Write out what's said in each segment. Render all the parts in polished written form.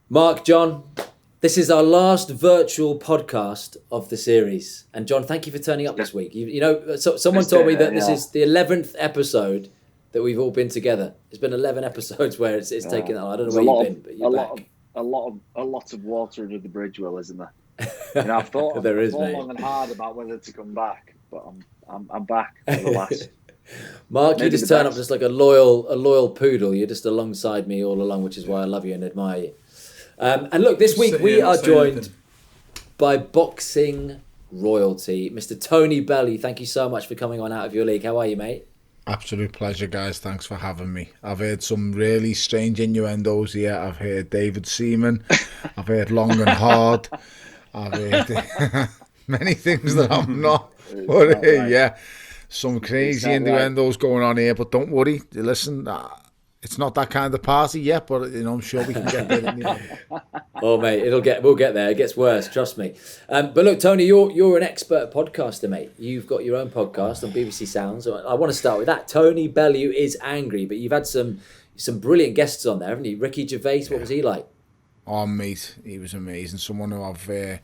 Mark, John, this is our last virtual podcast of the series. And John, thank you for turning up this week. Someone told me that this is the 11th episode that we've all been together. It's been 11 episodes where it's taken. I don't know where you've been, but you're back. A lot of water under the bridge, Will, isn't there? I've thought long and hard about whether to come back, but I'm back for the last. Mark, you just turn up just like a loyal poodle. You're just alongside me all along, which is why I love you and admire you. And look, this week we are joined by boxing royalty, Mr. Tony Bellew. Thank you so much for coming on Out of Your League. How are you, mate? Absolute pleasure, guys. Thanks for having me. I've heard some really strange innuendos here. I've heard David Seaman. I've heard long and hard. I've heard many things that I'm not. But yeah, some crazy innuendos going on here. But don't worry. Listen, it's not that kind of party yet, but I'm sure we can get there in the end. Oh, mate, we'll get there. It gets worse, trust me. But look, Tony, you're an expert podcaster, mate. You've got your own podcast on BBC Sounds. I want to start with that. Tony Bellew is angry, but you've had some brilliant guests on there, haven't you? Ricky Gervais, what was he like? Oh, mate, he was amazing. Someone who I've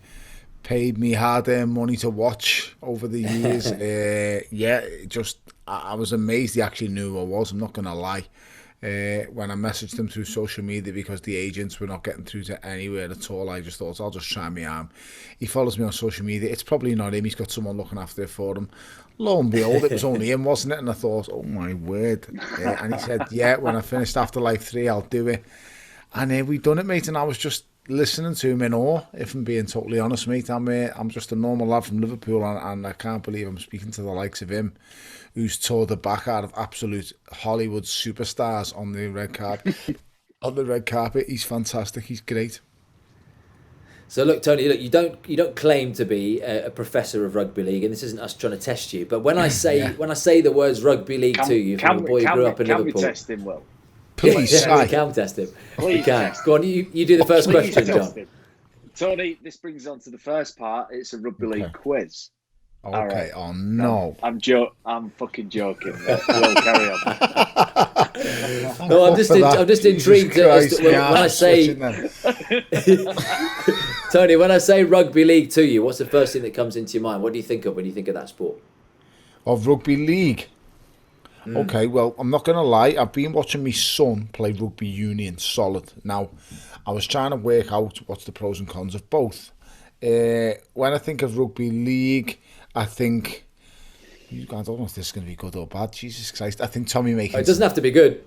paid me hard-earned money to watch over the years. I was amazed he actually knew who I was. I'm not going to lie. When I messaged him through social media because the agents were not getting through to anywhere at all, I just thought I'll just try my arm. He follows me on social media. It's probably not him. He's got someone looking after it for him. Lo and behold, it was only him, wasn't it? And I thought, oh my word. And he said, yeah, when I finished after like 3, I'll do it. And we've done it, mate. And I was just listening to him in awe, if I'm being totally honest, mate. I'm just a normal lad from Liverpool, and I can't believe I'm speaking to the likes of him, who's tore the back out of absolute Hollywood superstars on the red carpet. On the red carpet, he's fantastic. He's great. So look, Tony, you don't claim to be a professor of rugby league, and this isn't us trying to test you. But when I say the words rugby league to you, from a boy who grew up in Liverpool, can we test him, Will? Please, we can test him. We can. Go on, you do the first question, John. Tony, this brings us on to the first part. It's a rugby league quiz. Okay. Right. Oh no. I'm fucking joking. We'll carry on. No, I'm just intrigued. When I say Tony, when I say rugby league to you, what's the first thing that comes into your mind? What do you think of when you think of that sport? Of rugby league. Okay, well, I'm not going to lie. I've been watching my son play rugby union solid. Now, I was trying to work out what's the pros and cons of both. When I think of rugby league, I think... I don't know if this is going to be good or bad. Jesus Christ. I think Tommy Makinson. It doesn't have to be good.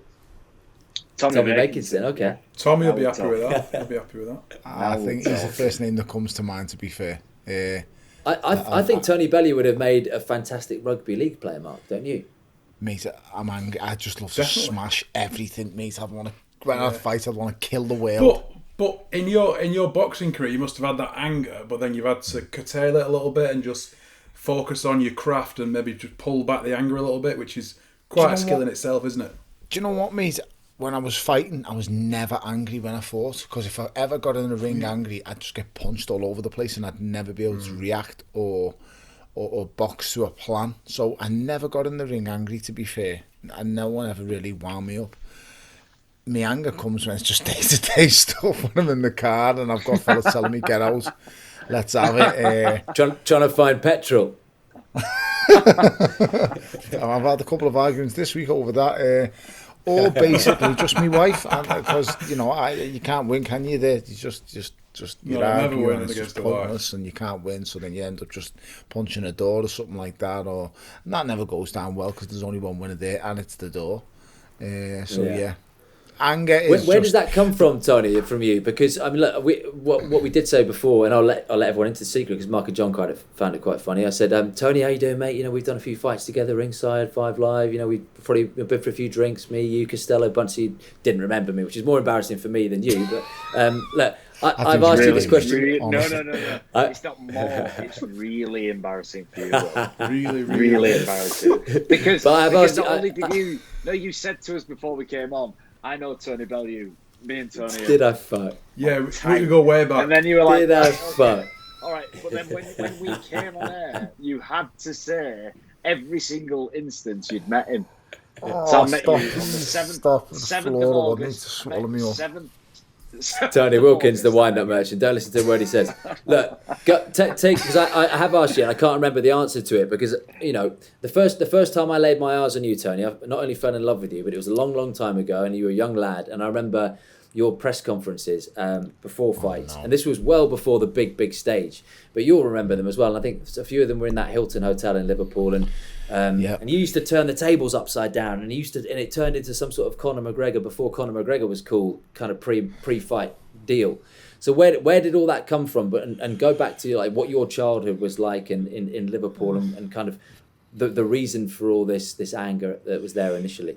Tommy Makinson, okay. Tommy will be happy with that. He'll be happy with that. I think he's the first name that comes to mind, to be fair. I think Tony Bellew would have made a fantastic rugby league player, Mark, don't you? Mate, I'm angry. I just love to smash everything, mate. When I fight, I'd want to kill the world. But in your boxing career, you must have had that anger, but then you've had to curtail it a little bit and just focus on your craft and maybe just pull back the anger a little bit, which is quite a skill in itself, isn't it? Do you know what, mate? When I was fighting, I was never angry when I fought, because if I ever got in the ring angry, I'd just get punched all over the place and I'd never be able to react or box to a plan. So I never got in the ring angry, to be fair, and no one ever really wound me up. My anger comes when it's just day-to-day stuff, when I'm in the car and I've got fellas telling me, get out, let's have it. Trying to find petrol. I've had a couple of arguments this week over that, or basically just my wife, because you can't win, can you? There, you just you're never winning against against the wife, and you can't win, so then you end up just punching a door or something like that, and that never goes down well because there's only one winner there, and it's the door. Yeah. Anger is where does that come from, Tony? From you? Because I mean, look, what we did say before, and I'll let everyone into the secret because Mark and John found it quite funny. I said, Tony, how you doing, mate? We've done a few fights together, ringside, 5 Live. We've probably been for a few drinks. Me, you, Costello, Buncey didn't remember me, which is more embarrassing for me than you. But look, I've asked you this question. No. It's not more. It's really embarrassing for you. really embarrassing. Because not only did you... No, you said to us before we came on, I know Tony Bellew. Me and Tony. Did I fuck? Yeah, we go way back. And then you were like, did I fuck? All right, but then when we came on air, you had to say every single instance you'd met him. Oh, so I met you on the 7th of August. Tony Wilkins, the wind-up merchant. Don't listen to a word he says. Look, take because I have asked you, and I can't remember the answer to it because the first time I laid my eyes on you, Tony, I not only fell in love with you, but it was a long, long time ago, and you were a young lad, and I remember your press conferences before fights, and this was well before the big stage. But you'll remember them as well. And I think a few of them were in that Hilton Hotel in Liverpool, and you used to turn the tables upside down, and it turned into some sort of Conor McGregor before Conor McGregor was cool, kind of pre-fight deal. So where did all that come from? And go back to like what your childhood was like in Liverpool, and kind of the reason for all this anger that was there initially.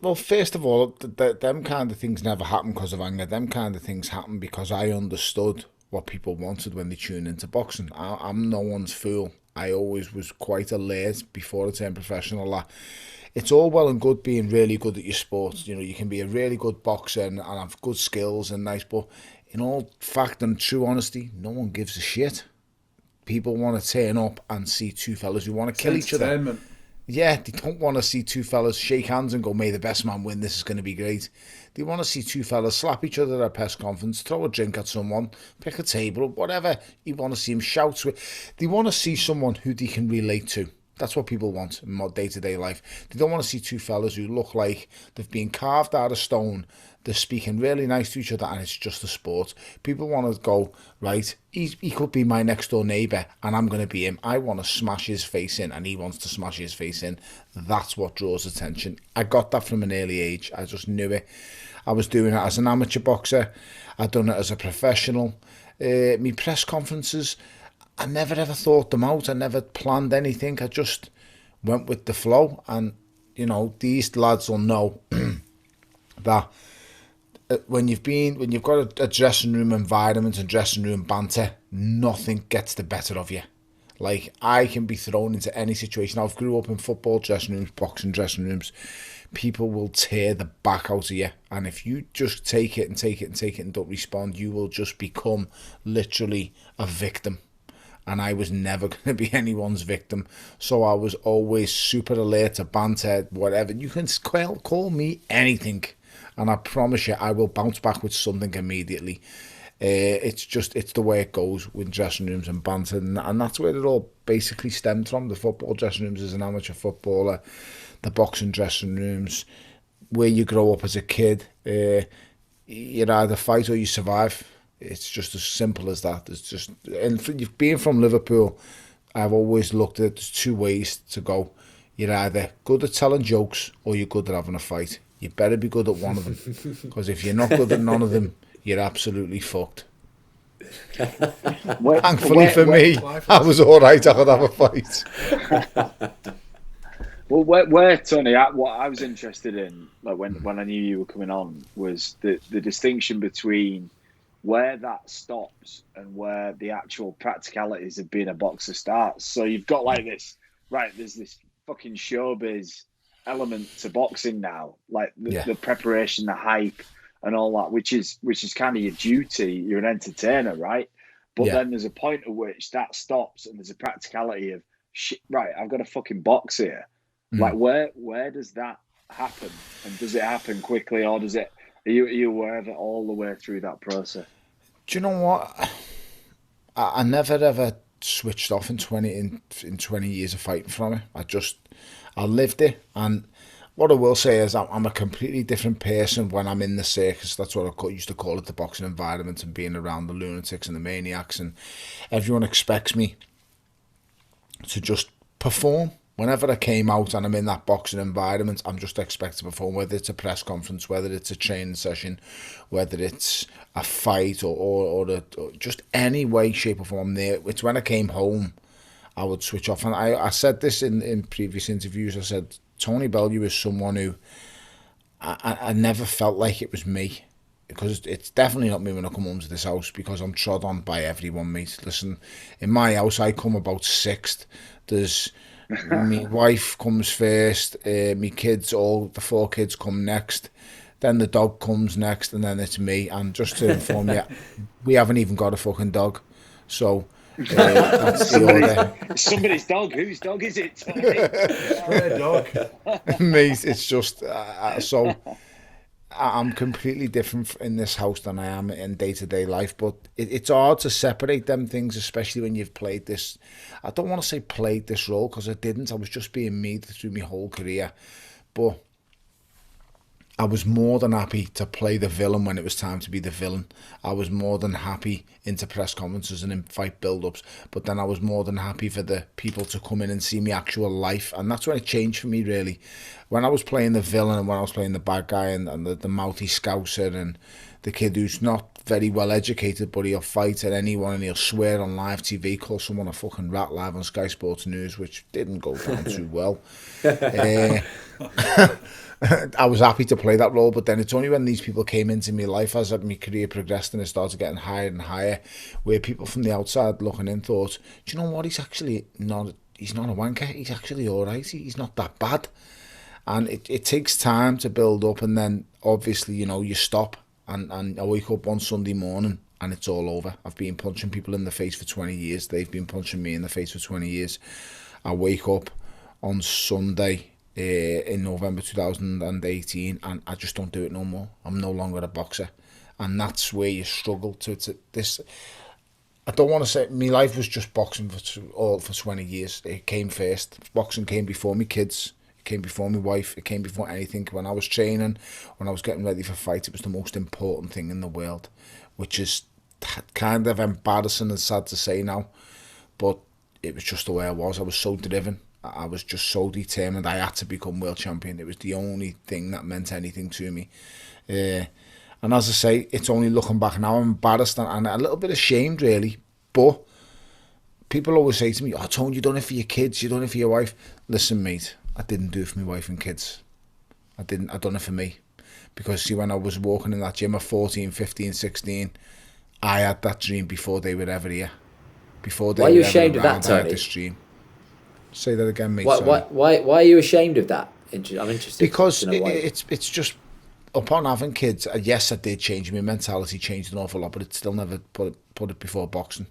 Well, first of all, them kind of things never happen because of anger. Them kind of things happen because I understood what people wanted when they tuned into boxing. I'm no one's fool. I always was quite alert before I turned professional. It's all well and good being really good at your sport. You can be a really good boxer and have good skills and nice, but in all fact and true honesty, no one gives a shit. People want to turn up and see two fellas who want to kill each other. Yeah, they don't want to see two fellas shake hands and go, may the best man win, this is going to be great. They want to see two fellas slap each other at a press conference, throw a drink at someone, pick a table, whatever. You want to see them shout. They want to see someone who they can relate to. That's what people want in more day-to-day life. They don't want to see two fellas who look like they've been carved out of stone. They're speaking really nice to each other and it's just a sport. People want to go, right, he could be my next door neighbour and I'm going to be him. I want to smash his face in and he wants to smash his face in. That's what draws attention. I got that from an early age. I just knew it. I was doing it as an amateur boxer. I'd done it as a professional. Me press conferences, I never ever thought them out. I never planned anything. I just went with the flow. And, these lads will know that when you've got a dressing room environment and dressing room banter, nothing gets the better of you. Like, I can be thrown into any situation. I've grew up in football dressing rooms, boxing dressing rooms. People will tear the back out of you. And if you just take it and don't respond, you will just become literally a victim. And I was never going to be anyone's victim. So I was always super alert to banter, whatever. You can call me anything. And I promise you, I will bounce back with something immediately. It's the way it goes with dressing rooms and banter. And that's where it all basically stemmed from. The football dressing rooms as an amateur footballer, the boxing dressing rooms, where you grow up as a kid. You either fight or you survive. It's just as simple as that. It's just, and being from Liverpool, I've always looked at it, there's two ways to go. You're either good at telling jokes or you're good at having a fight. You better be good at one of them, because if you're not good at none of them, you're absolutely fucked. Thankfully for me, I was all right. I could have a fight. Well, where Tony, what I was interested in, like when I knew you were coming on, was the distinction between where that stops and where the actual practicalities of being a boxer starts. So you've got like this, right? There's this fucking showbiz element to boxing now, like the preparation, the hype, and all that, which is kind of your duty. You're an entertainer, right? But then there's a point at which that stops, and there's a practicality of shit. Right, I've got a fucking box here. Like where does that happen? And does it happen quickly, or does it? Are you aware of it all the way through that process? Do you know what? I never ever switched off in 20 years of fighting from it. I lived it, and what I will say is I'm a completely different person when I'm in the circus. That's what I used to call it, the boxing environment, and being around the lunatics and the maniacs, and everyone expects me to just perform. Whenever I came out and I'm in that boxing environment, I'm just expected to perform, whether it's a press conference, whether it's a training session, whether it's a fight or just any way, shape or form there. It's when I came home, I would switch off. And I said this in previous interviews. I said, Tony Bellew is someone who I never felt like it was me. Because it's definitely not me when I come home to this house, because I'm trod on by everyone, mate. Listen, in my house, I come about sixth. There's... my wife comes first, my kids, the 4 kids come next, then the dog comes next, and then it's me. And just to inform you, we haven't even got a fucking dog. So that's the order. Somebody's dog. Whose dog is it, Tony? Stray dog. Mate, it's just so I'm completely different in this house than I am in day-to-day life, but it's hard to separate them things, especially when you've played this. I don't want to say played this role, because I didn't. I was just being me through my whole career, but I was more than happy to play the villain when it was time to be the villain. I was more than happy into press conferences and in fight build-ups, but then I was more than happy for the people to come in and see me actual life, and that's when it changed for me, really. When I was playing the villain and when I was playing the bad guy and the mouthy scouser and the kid who's not very well educated, but he'll fight at anyone and he'll swear on live TV, call someone a fucking rat live on Sky Sports News, which didn't go down too well. I was happy to play that role, but then it's only when these people came into my life as my career progressed and it started getting higher and higher, where people from the outside looking in thought, do you know what, he's not a wanker, he's actually alright, he's not that bad. And it takes time to build up, and then obviously, you know, you stop, and I wake up one Sunday morning and it's all over. I've been punching people in the face for 20 years, they've been punching me in the face for 20 years. I wake up on Sunday in November 2018 and I just don't do it no more. I'm no longer a boxer, and that's where you struggle to this. I don't want to say my life was just boxing for 20 years. It came first. Boxing came before me kids, it came before my wife, it came before anything. When I was training, when I was getting ready for fight, it was the most important thing in the world, which is kind of embarrassing and sad to say now, but it was just the way I was. I was so driven, I was just so determined. I had to become world champion. It was the only thing that meant anything to me. And as I say, it's only looking back now, I'm embarrassed and a little bit ashamed, really. But people always say to me, oh, Tony, you done it for your kids, you done it for your wife. Listen, mate, I didn't do it for my wife and kids. I done it for me. Because, see, when I was walking in that gym at 14, 15, 16, I had that dream before they were ever here. Before they were ever around. Why are you ashamed of that, Tony? I had this dream. Say that again, mate. Why are you ashamed of that? I'm interested. Because it's just, upon having kids, yes, I did change. My mentality changed an awful lot, but it still never put it before boxing.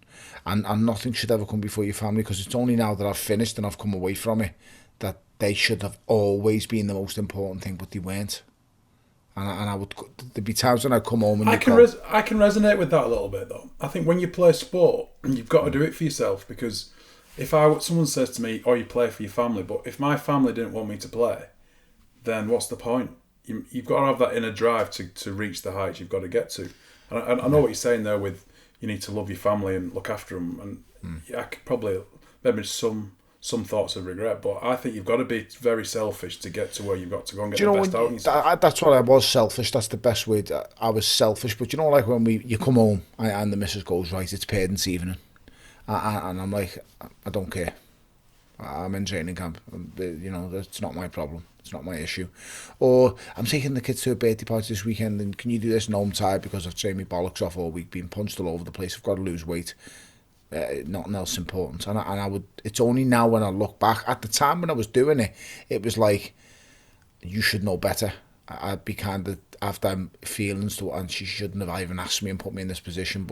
And nothing should ever come before your family, because it's only now that I've finished and I've come away from it that they should have always been the most important thing, but they weren't. And I would, there'd be times when I'd come home and I can resonate with that a little bit, though. I think when you play sport, you've got to do it for yourself, because if someone says to me, oh, you play for your family, but if my family didn't want me to play, then what's the point? You've got to have that inner drive to reach the heights you've got to get to. And I know what you're saying there with you need to love your family and look after them. And I could probably, maybe some thoughts of regret, but I think you've got to be very selfish to get to where you've got to go and get the best out of yourself. That's what I was, selfish. That's the best way. I was selfish. But you know, like when you come home and the missus goes, right, it's parents' evening. And I'm like, I don't care. I'm in training camp. You know, that's not my problem. It's not my issue. Or I'm taking the kids to a birthday party this weekend, and can you do this? No, I'm tired because I've trained my bollocks off all week, been punched all over the place. I've got to lose weight. Nothing else important. And I would. It's only now when I look back. At the time when I was doing it, it was like, you should know better. I'd be kind of have them feelings to, and she shouldn't have even asked me and put me in this position.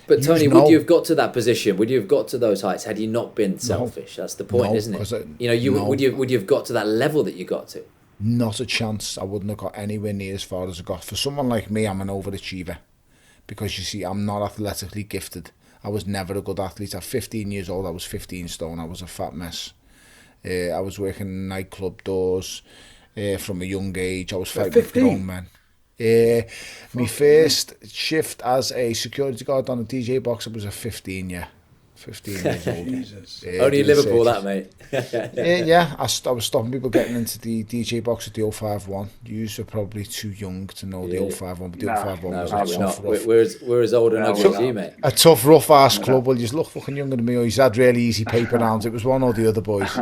But Tony, would you have got to that position? Would you have got to those heights had you not been selfish? That's the point, isn't it? Would you have got to that level that you got to? Not a chance. I wouldn't have got anywhere near as far as I got. For someone like me, I'm an overachiever, because you see, I'm not athletically gifted. I was never a good athlete. At 15 years old, I was 15 stone. I was a fat mess. I was working nightclub doors from a young age. I was fighting with grown men. My first shift as a security guard on a DJ box, I was at 15 years old. Jesus. Only Liverpool, that, mate. Yeah. I was stopping people getting into the DJ box at the 051. You are probably too young to know the 051, but the 051 was a tough, rough. We're as old and ugly as you, mate. A tough, rough-ass club. Well, you just look fucking younger than me, or he's had really easy paper rounds. It was one or the other, boys.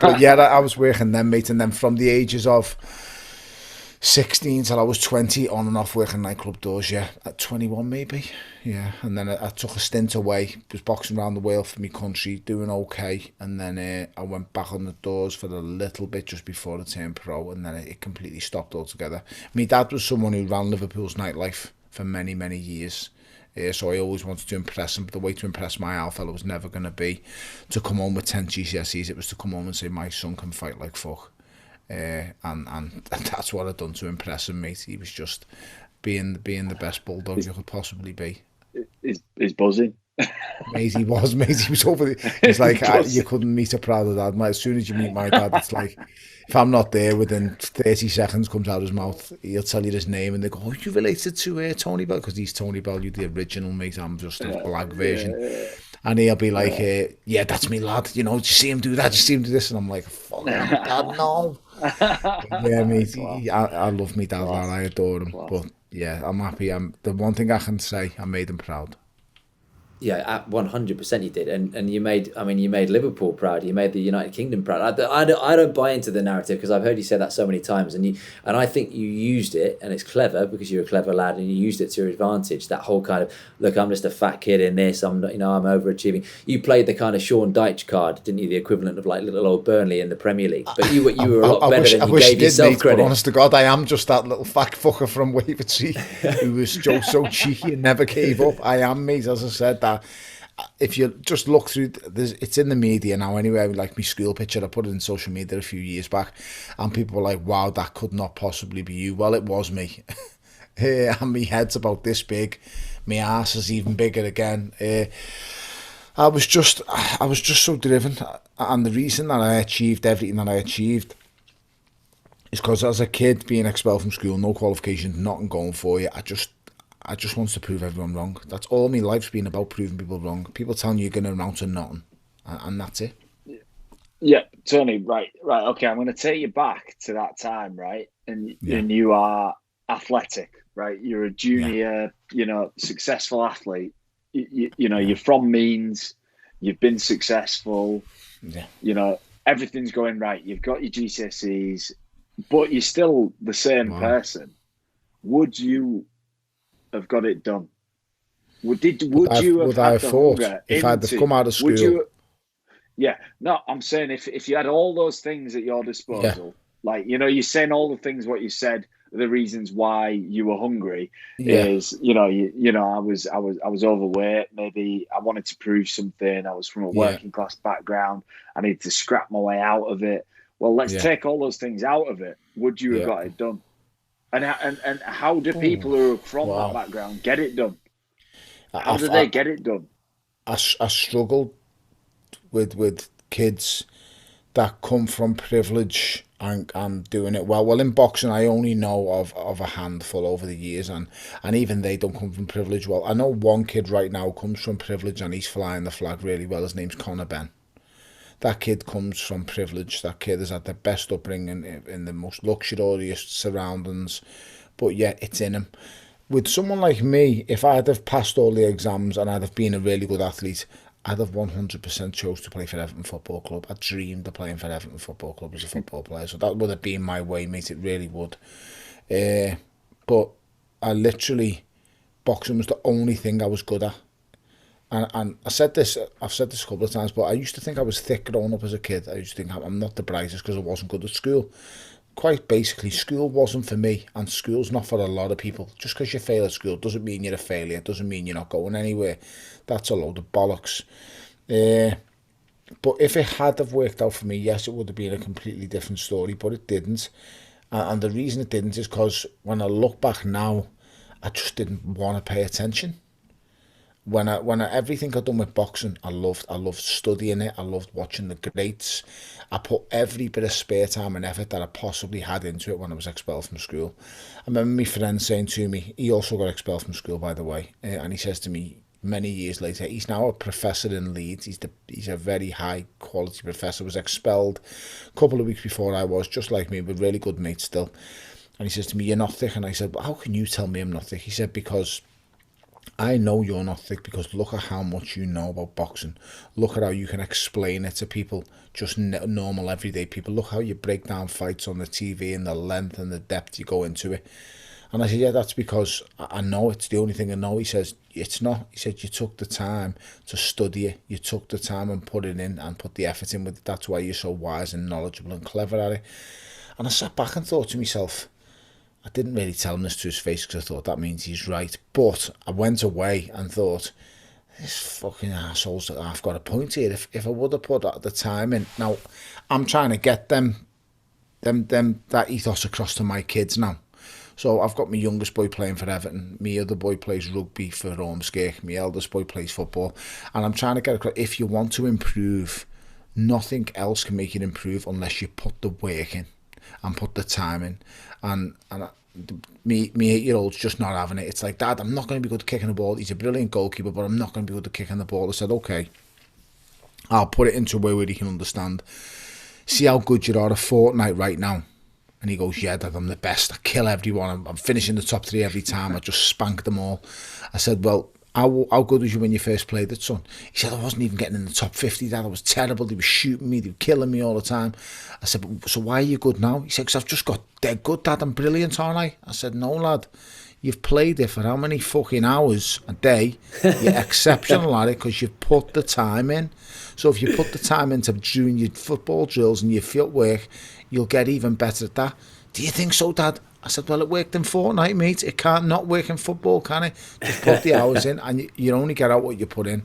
But yeah, I was working then, mate, and then from the ages of 16 till I was 20, on and off working nightclub doors, yeah. At 21 maybe, yeah. And then I took a stint away, was boxing around the world for my country, doing okay. And then I went back on the doors for a little bit just before I turned pro, and then it completely stopped altogether. My dad was someone who ran Liverpool's nightlife for many, many years. So I always wanted to impress him, but the way to impress my alpha was never going to be to come home with 10 GCSEs. It was to come home and say, my son can fight like fuck. and that's what I'd done to impress him, mate. He was just being the best bulldog you could possibly be. He's buzzing. Mate, he was over the, he's like, you couldn't meet a prouder dad. As soon as you meet my dad, it's like, if I'm not there, within 30 seconds comes out his mouth, he'll tell you his name, and they go, oh, you related to Tony Bellew? Because he's Tony Bellew, the original, mate. I'm just a black version. And he'll be like, yeah, that's me, lad. You know, did you see him do that? Did you see him do this? And I'm like, fuck, dad, no. Yeah, mate, I love me dad, lad. I adore him. But yeah, I'm happy. The one thing I can say, I made him proud. Yeah, 100% you did, and you made Liverpool proud. You made the United Kingdom proud. I don't buy into the narrative, because I've heard you say that so many times, and I think you used it, and it's clever because you're a clever lad, and you used it to your advantage. That whole kind of, look, I'm just a fat kid in this. I'm overachieving. You played the kind of Sean Dyche card, didn't you? The equivalent of like little old Burnley in the Premier League. But you were a lot better than you gave yourself credit. But honest to God, I am just that little fat fucker from Wavertree who was just so cheeky and never gave up. I am, mate. As I said, that. If you just look through, it's in the media now anyway, like my school picture, I put it in social media a few years back, and people were like, wow, that could not possibly be you. Well, it was me. And my head's about this big, my ass is even bigger again. I was just so driven, and the reason that I achieved everything that I achieved is because as a kid, being expelled from school, no qualifications, nothing going for you, I just want to prove everyone wrong. That's all my life's been about, proving people wrong. People telling you you're going to amount to nothing, and that's it. Yeah, Tony, right. Okay, I'm going to take you back to that time, right? And you are athletic, right? You're a junior, successful athlete. You're from means. You've been successful. Yeah. Everything's going right. You've got your GCSEs, but you're still the same person. Would you have got it done? Would you have had the hunger if I'd have come out of school? I'm saying if you had all those things at your disposal, like you're saying all the things what you said, the reasons why you were hungry is I was overweight, maybe I wanted to prove something, I was from a working class background, I needed to scrap my way out of it. Well, let's take all those things out of it. Would you have got it done? And how do people who are from that background get it done? How do they get it done? I struggled with kids that come from privilege and doing it well. Well, in boxing, I only know of a handful over the years, and even they don't come from privilege well. I know one kid right now comes from privilege, and he's flying the flag really well. His name's Conor Ben. That kid comes from privilege. That kid has had the best upbringing in the most luxurious surroundings. But yeah, it's in him. With someone like me, if I'd have passed all the exams and I'd have been a really good athlete, I'd have 100% chose to play for Everton Football Club. I dreamed of playing for Everton Football Club as a football player. So that would have been my way, mate. It really would. But I literally, boxing was the only thing I was good at. And I've said this a couple of times, but I used to think I was thick growing up as a kid. I used to think I'm not the brightest because I wasn't good at school. Quite basically, school wasn't for me, and school's not for a lot of people. Just because you fail at school doesn't mean you're a failure, doesn't mean you're not going anywhere. That's a load of bollocks. But if it had have worked out for me, yes, it would have been a completely different story, but it didn't. And the reason it didn't is because when I look back now, I just didn't want to pay attention. When everything I'd done with boxing, I loved studying it. I loved watching the greats. I put every bit of spare time and effort that I possibly had into it when I was expelled from school. I remember my friend saying to me, he also got expelled from school, by the way, and he says to me many years later, he's now a professor in Leeds. He's a very high quality professor. Was expelled a couple of weeks before I was, just like me, but really good mates still. And he says to me, "You're not thick." And I said, "Well, how can you tell me I'm not thick?" He said, "Because I know you're not thick, because look at how much you know about boxing. Look at how you can explain it to people, just normal everyday people. Look how you break down fights on the TV and the length and the depth you go into it." And I said, "Yeah, that's because I know it's the only thing I know." He says, "It's not." He said, "You took the time to study it. You took the time and put it in and put the effort in with it. That's why you're so wise and knowledgeable and clever at it." And I sat back and thought to myself, I didn't really tell him this to his face because I thought that means he's right. But I went away and thought, this fucking asshole's got a point here. If I would have put the time in. Now, I'm trying to get them that ethos across to my kids now. So I've got my youngest boy playing for Everton, my other boy plays rugby for Ormskirk, my eldest boy plays football, and I'm trying to get across, if you want to improve, nothing else can make you improve unless you put the work in and put the time in. And me 8-year-old's just not having it. It's like, Dad, I'm not going to be good at kicking the ball. He's a brilliant goalkeeper, but I'm not going to be good at kicking the ball. I said, okay, I'll put it into a way where he can understand. See how good you are a fortnight right now. And he goes, yeah, Dad, I'm the best. I kill everyone. I'm finishing the top 3 every time. I just spank them all. I said, well, how good was you when you first played it, son? He said, I wasn't even getting in the top 50, Dad. I was terrible. They were shooting me. They were killing me all the time. I said, so why are you good now? He said, because I've just got dead good, Dad. I'm brilliant, aren't I? I said, no, lad. You've played it for how many fucking hours a day? You're exceptional at it because you've put the time in. So if you put the time into doing your football drills and your field work, you'll get even better at that. Do you think so, Dad? I said, well, it worked in Fortnite, mate. It can't not work in football, can it? Just put the hours in and you only get out what you put in.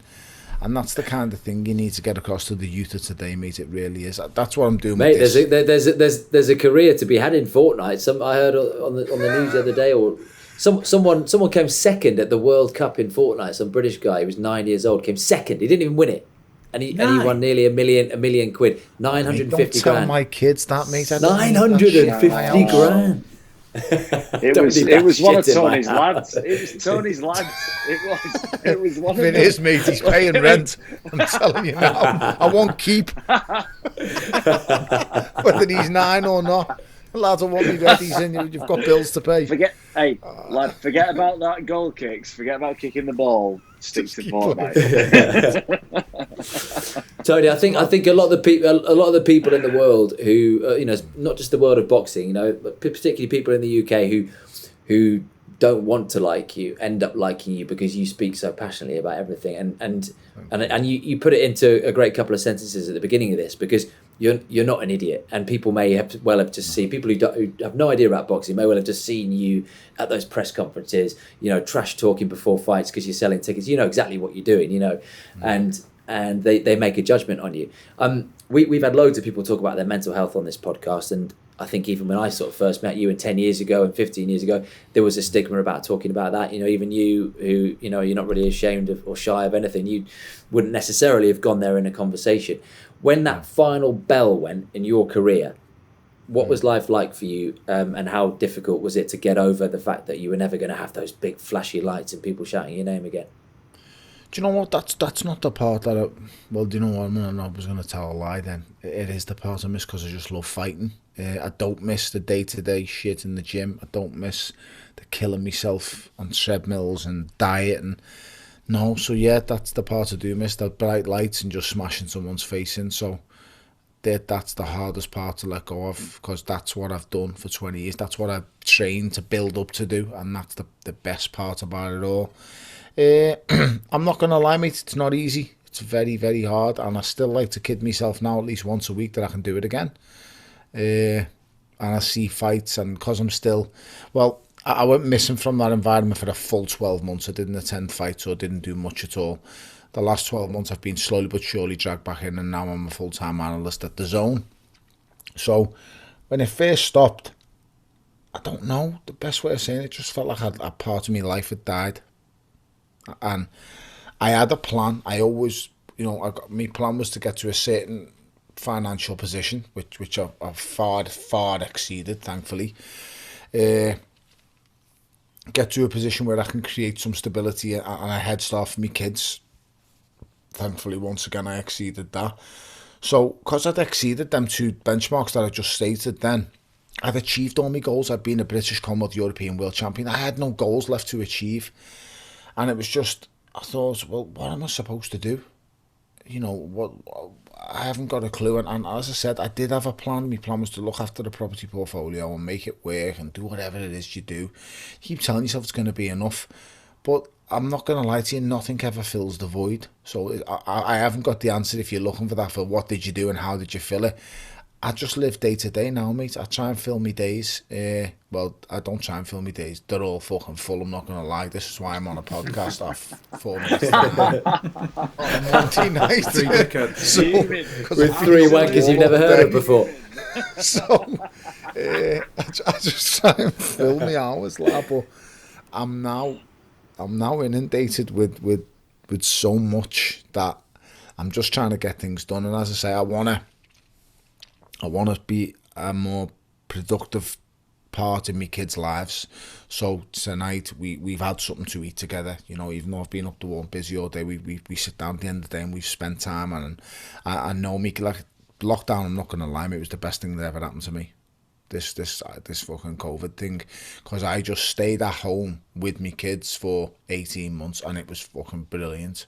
And that's the kind of thing you need to get across to the youth of today, mate. It really is. That's what I'm doing, mate. With this. There's a career to be had in Fortnite. I heard on the news the other day, or someone came second at the World Cup in Fortnite. Some British guy, he was 9 years old, came second. He didn't even win it. And he won nearly a million quid, 950 grand. Don't tell my kids that, mate. 950 grand. It was one of Tony's lads. It was Tony's lads. It was one of them. It is, mate. He's paying rent. I'm telling you now. I won't keep. Whether he's 9 or not. The lads will want me ready. You've got bills to pay. Forget about that goal kicks. Forget about kicking the ball. Stick to Fortnite. Tony, I think a lot of the people in the world who not just the world of boxing, but particularly people in the UK who don't want to like you end up liking you because you speak so passionately about everything, and you put it into a great couple of sentences at the beginning of this, because you're not an idiot, and people may have just seen people who have no idea about boxing may well have just seen you at those press conferences, trash talking before fights because you're selling tickets. You know exactly what you're doing, and they make a judgment on you. We've had loads of people talk about their mental health on this podcast, and I think even when I sort of first met you 10 years ago and 15 years ago, there was a stigma about talking about that. Even you who, you're not really ashamed of or shy of anything, you wouldn't necessarily have gone there in a conversation. When that final bell went in your career, what was life like for you, and how difficult was it to get over the fact that you were never going to have those big flashy lights and people shouting your name again? Do you know what? That's not the part that do you know what? I was going to tell a lie then. It is the part I miss because I just love fighting. I don't miss the day-to-day shit in the gym. I don't miss the killing myself on treadmills and diet and... No, so yeah, that's the part I do miss, the bright lights and just smashing someone's face in. So that's the hardest part to let go of, because that's what I've done for 20 years. That's what I've trained to build up to do, and that's the best part about it all. I'm not going to lie, mate, it's not easy. It's very, very hard, and I still like to kid myself now at least once a week that I can do it again. And I see fights, and because I'm still... Well, I went missing from that environment for a full 12 months. I didn't attend fights or didn't do much at all. The last 12 months I've been slowly but surely dragged back in, and now I'm a full-time analyst at The Zone. So when it first stopped, I don't know, the best way of saying it, just felt like a part of my life had died. And I had a plan. I always, my plan was to get to a certain financial position, which I've far exceeded, thankfully. Get to a position where I can create some stability and a head start for my kids. Thankfully, once again, I exceeded that. So, because I'd exceeded them 2 benchmarks that I just stated then, I'd achieved all my goals. I'd been a British Commonwealth European World Champion. I had no goals left to achieve. And it was just, I thought, well, what am I supposed to do? I haven't got a clue. And as I said, I did have a plan. My plan was to look after the property portfolio and make it work and do whatever it is you do. You keep telling yourself it's going to be enough. But I'm not going to lie to you, nothing ever fills the void. So I haven't got the answer if you're looking for that, for what did you do and how did you fill it. I just live day to day now, mate. I try and fill my days. Well, I don't try and fill my days. They're all fucking full, I'm not going to lie. This is why I'm on a podcast off 4 minutes on a Monday night. With 3 wankers you've never heard of before. So I just try and fill my hours, like, but I'm now inundated with so much that I'm just trying to get things done. And as I say, I wanna be a more productive part in my kids' lives. So tonight we've had something to eat together. You know, even though I've been up the wall busy all day, we sit down at the end of the day and we've spent time. And I know me, like, lockdown, I'm not gonna lie, it was the best thing that ever happened to me. This fucking COVID thing, because I just stayed at home with me kids for 18 months and it was fucking brilliant.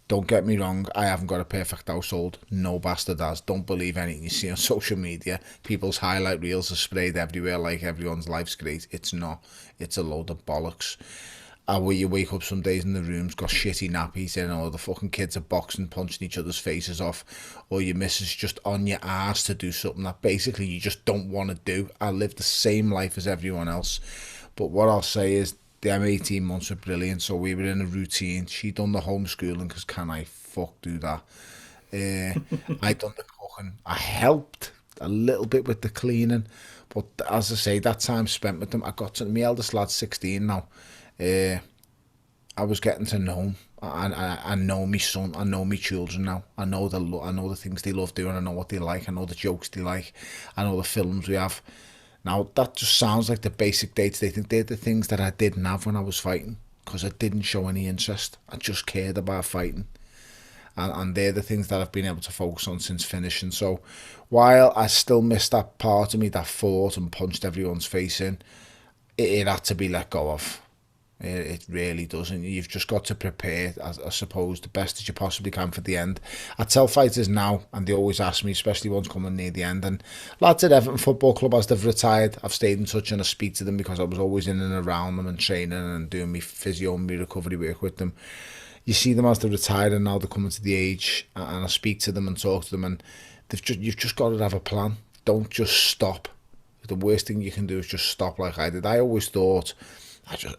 Don't get me wrong, I haven't got a perfect household. No bastard has. Don't believe anything you see on social media. People's highlight reels are sprayed everywhere like everyone's life's great. It's not. It's a load of bollocks. Where you wake up some days and the room's got shitty nappies in, or the fucking kids are boxing, punching each other's faces off, or your missus just on your ass to do something that basically you just don't want to do. I live the same life as everyone else. But what I'll say is, them 18 months were brilliant. So we were in a routine. She done the homeschooling, because can I fuck do that? I done the cooking. I helped a little bit with the cleaning. But as I say, that time spent with them, I got to, my eldest lad's 16 now. I was getting to know him. I know my son. I know my children now. I know the things they love doing. I know what they like. I know the jokes they like. I know the films we have. Now, that just sounds like the basic day-to-day thing. They're the things that I didn't have when I was fighting, because I didn't show any interest. I just cared about fighting. And they're the things that I've been able to focus on since finishing. So while I still miss that part of me that fought and punched everyone's face in, it had to be let go of. It really doesn't. You've just got to prepare, I suppose, the best that you possibly can for the end. I tell fighters now, and they always ask me, especially ones coming near the end, and lads at Everton Football Club, as they've retired, I've stayed in touch and I speak to them because I was always in and around them and training and doing my physio and my recovery work with them. You see them as they're retired and now they're coming to the age, and I speak to them and talk to them, and you've just got to have a plan. Don't just stop. The worst thing you can do is just stop like I did. I always thought, I just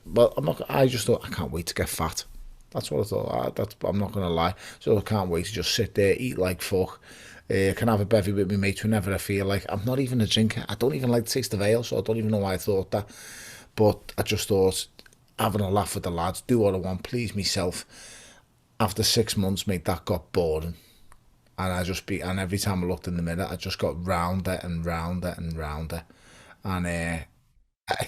thought, I can't wait to get fat. That's what I thought. I'm not going to lie. So I can't wait to just sit there, eat like fuck. Can have a bevy with my mates whenever I feel like. I'm not even a drinker. I don't even like the taste of ale, so I don't even know why I thought that. But I just thought, having a laugh with the lads, do what I want, please myself. After 6 months, mate, that got boring. And and every time I looked in the mirror, I just got rounder and rounder and rounder. And I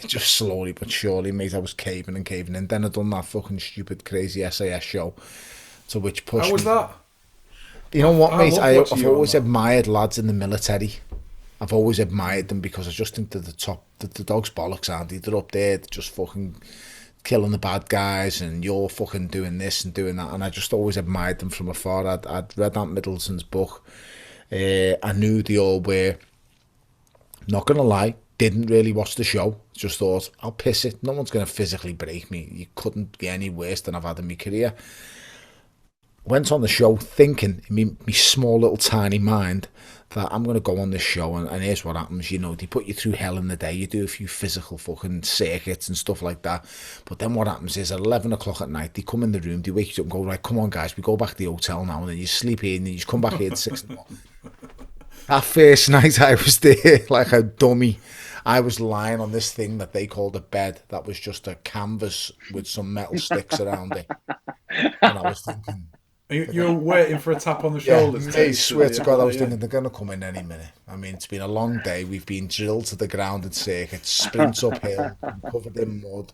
just slowly but surely, mate, I was caving and caving. And then I done that fucking stupid, crazy SAS show, to which pushed me. How was that? You know what, mate? I've always admired lads in the military. I've always admired them because I just think they're the top. The dog's bollocks, aren't they? They're up there, they're just fucking killing the bad guys, and you're fucking doing this and doing that. And I just always admired them from afar. I'd read Ant Middleton's book. I knew they all were. Not going to lie, didn't really watch the show. Just thought, I'll piss it. No one's going to physically break me. You couldn't get any worse than I've had in my career. Went on the show thinking, in my small little tiny mind, that I'm going to go on this show and here's what happens. You know, they put you through hell in the day. You do a few physical fucking circuits and stuff like that. But then what happens is at 11 o'clock at night, they come in the room, they wake you up and go, right, come on guys, we go back to the hotel now. And then you sleep here and then you come back here at 6 in the morning. That first night I was there like a dummy. I was lying on this thing that they called a bed that was just a canvas with some metal sticks around it. And I was thinking... You're waiting for a tap on the shoulders. Yeah, I swear to God, I was thinking they're going to come in any minute. I mean, it's been a long day. We've been drilled to the ground in circuits, sprints uphill, covered in mud,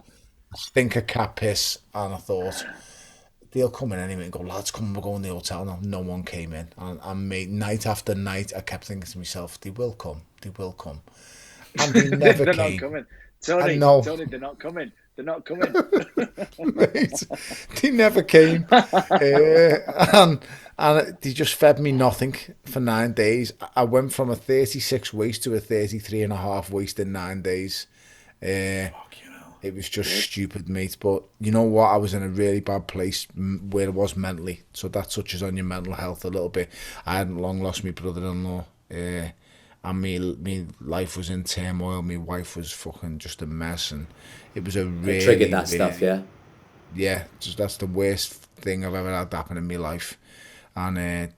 stink of cat piss, and I thought... They'll come in anyway and go, lads, come, we're going to the hotel now. No one came in. And mate, night after night, I kept thinking to myself, they will come. And they never they're came. Not coming. Tony, they're not coming. They're not coming. Mate, they never came. And they just fed me nothing for 9 days. I went from a 36 waist to a 33.5 waist in 9 days. It was just stupid, mate. But you know what? I was in a really bad place where it was mentally. So that touches on your mental health a little bit. I hadn't long lost my brother-in-law. And me life was in turmoil. My wife was fucking just a mess. And it was a really... It triggered that stuff, yeah? Yeah, just that's the worst thing I've ever had happen in my life. And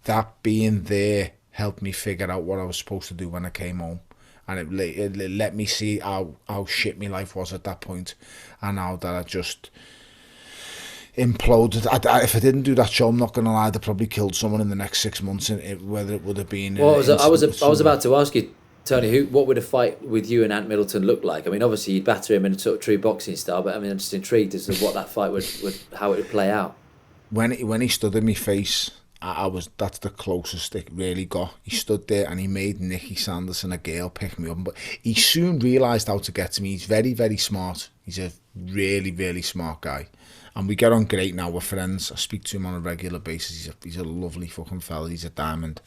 that being there helped me figure out what I was supposed to do when I came home. And it let me see how shit my life was at that point, and how that I just imploded. If I didn't do that show, I'm not going to lie, I'd probably killed someone in the next 6 months, whether it would have been... Well, I was about to ask you, Tony, what would a fight with you and Ant Middleton look like? I mean, obviously you'd batter him in a sort of true boxing style, but I mean, I'm just intrigued as to what that fight would how it would play out. When he stood in my face, that's the closest it really got. He stood there and he made Nicky Sanderson, a girl, pick me up. But he soon realised how to get to me. He's very, very smart. He's a really, really smart guy. And we get on great now. We're friends. I speak to him on a regular basis. He's a lovely fucking fella. He's a diamond.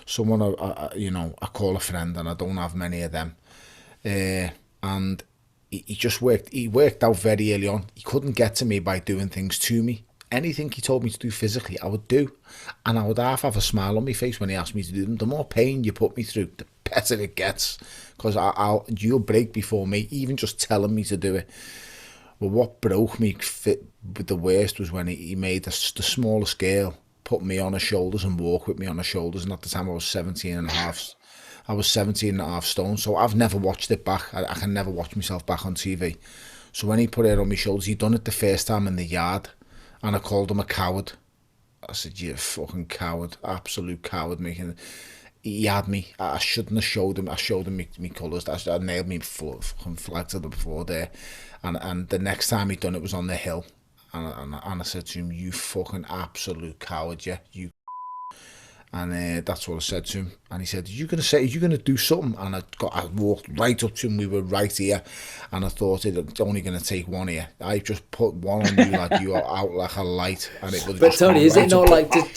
Someone I call a friend, and I don't have many of them. And he just worked. He worked out very early on. He couldn't get to me by doing things to me. Anything he told me to do physically, I would do. And I would have a smile on my face when he asked me to do them. The more pain you put me through, the better it gets. Because you'll break before me, even just telling me to do it. Well, what broke me the worst was when he made the smallest girl put me on her shoulders and walk with me on her shoulders. And at the time I was 17 and a half stone. So I've never watched it back. I can never watch myself back on TV. So when he put her on my shoulders, he'd done it the first time in the yard. And I called him a coward. I said, "You fucking coward, absolute coward." He had me. I shouldn't have showed him. I showed him me colours. I nailed me fucking flag to the floor there. And the next time he done it was on the hill. And I said to him, "You fucking absolute coward, yeah, you." And that's what I said to him. And he said, "Are you going to do something?" And I walked right up to him. We were right here. And I thought, it's only going to take one here. I just put one on you, like you are out like a light. And it was. But Tony, is it not like just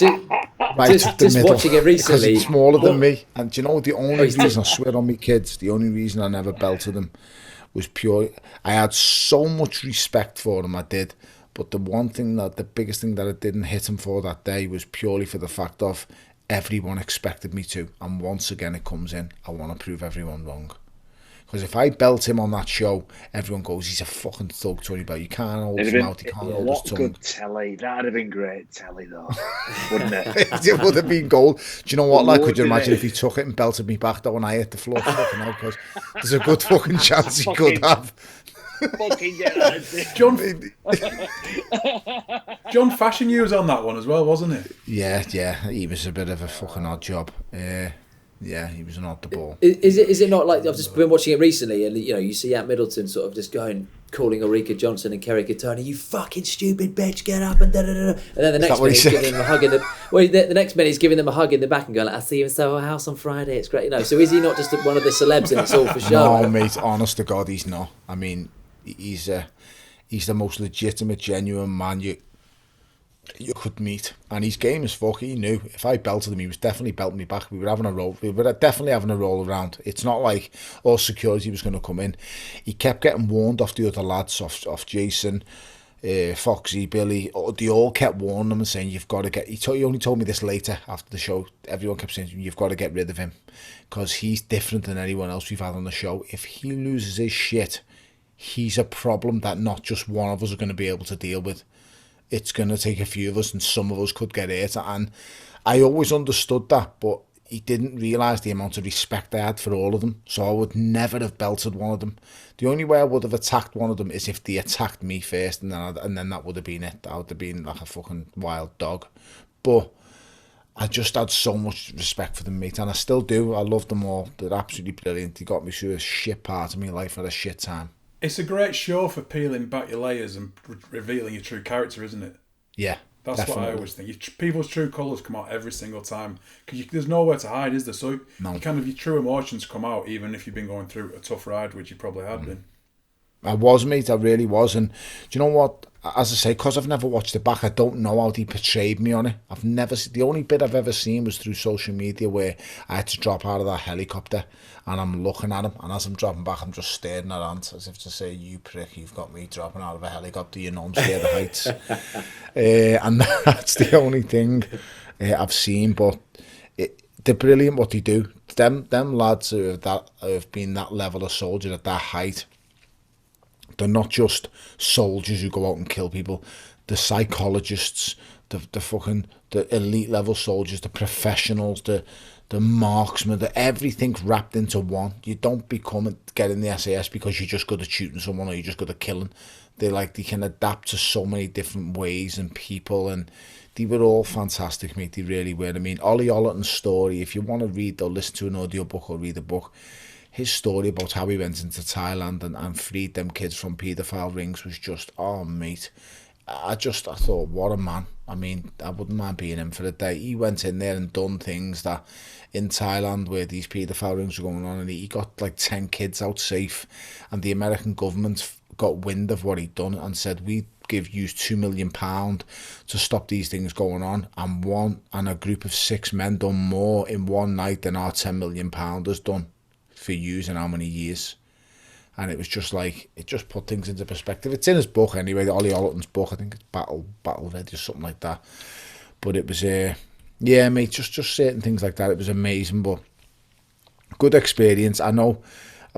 watching it recently? Because he's smaller than me. And do you know, the only reason, I swear on me kids, the only reason I never belted him was pure. I had so much respect for him, I did. But the biggest thing that I didn't hit him for that day was purely for the fact of, everyone expected me to, and once again it comes in, I want to prove everyone wrong. Because if I belt him on that show, everyone goes, "He's a fucking thug, Tony Bellew. You can't hold his mouth, you can't hold his tongue." What good telly. That'd have been great telly, though, wouldn't it? It would have been gold. Do you know what, like, could you imagine if he took it and belted me back though when I hit the floor? Fucking hell, because there's a good fucking chance he could have. Fucking get out of there. John Fashion you was on that one as well, wasn't he? Yeah, he was a bit of a fucking odd job. Yeah, he was an odd ball. Is it not like, I've just been watching it recently, and you see Ant Middleton sort of just calling Ulrika Johnson and Kerry Katoni, "You fucking stupid bitch, get up," and da da da. And then the next minute he's giving them a hug the next minute he's giving them a hug in the back and going, "I'll see you in Soho House on Friday. It's great." So is he not just one of the celebs and it's all for show? No, mate. Honest to God, he's not. I mean, he's the most legitimate, genuine man you could meet, and his game is fuck. He knew if I belted him, he was definitely belting me back. We were definitely having a roll around. It's not like all security was going to come in. He kept getting warned off the other lads, off Jason, Foxy, Billy. They all kept warning him and saying, "You've got to get." He only told me this later after the show. Everyone kept saying, "You've got to get rid of him because he's different than anyone else we've had on the show. If he loses his shit, he's a problem that not just one of us are going to be able to deal with. It's going to take a few of us, and some of us could get hurt." And I always understood that, but he didn't realise the amount of respect I had for all of them. So I would never have belted one of them. The only way I would have attacked one of them is if they attacked me first, and then that would have been it. I would have been like a fucking wild dog. But I just had so much respect for them, mate, and I still do. I love them all. They're absolutely brilliant. They got me through a shit part of my life at a shit time. It's a great show for peeling back your layers and revealing your true character, isn't it? Yeah, that's definitely. what I always think. People's true colours come out every single time because there's nowhere to hide, is there? So your true emotions come out even if you've been going through a tough ride, which you probably had been. I was, mate. I really was. And do you know what? As I say, because I've never watched it back, I don't know how they portrayed me on it. The only bit I've ever seen was through social media where I had to drop out of that helicopter and I'm looking at him, and as I'm dropping back, I'm just staring at Ant as if to say, "You prick, you've got me dropping out of a helicopter, you know, I'm scared of heights." And that's the only thing I've seen, but they're brilliant what they do. Them lads who have been that level of soldier at that height, they're not just soldiers who go out and kill people. The psychologists, the elite level soldiers, the professionals, the the marksman, everything wrapped into one. You don't get in the SAS because you're just good at shooting someone or you're just good at killing. They can adapt to so many different ways and people, and they were all fantastic, mate. They really were. I mean, Ollie Ollerton's story, if you want to read or listen to an audiobook or read a book, his story about how he went into Thailand and freed them kids from paedophile rings was just, oh, mate. I thought, what a man. I mean, I wouldn't mind being him for a day. He went in there and done things that in Thailand where these paedophile rings were going on, and he got like 10 kids out safe, and the American government got wind of what he'd done and said, we give you £2 million to stop these things going on, and a group of 6 men done more in one night than our £10 million has done for years and how many years. And it was just like, it just put things into perspective. It's in his book anyway, Ollie Ollerton's book. I think it's Battle Ready or something like that. But it was, yeah, mate, just certain things like that. It was amazing, but good experience. I know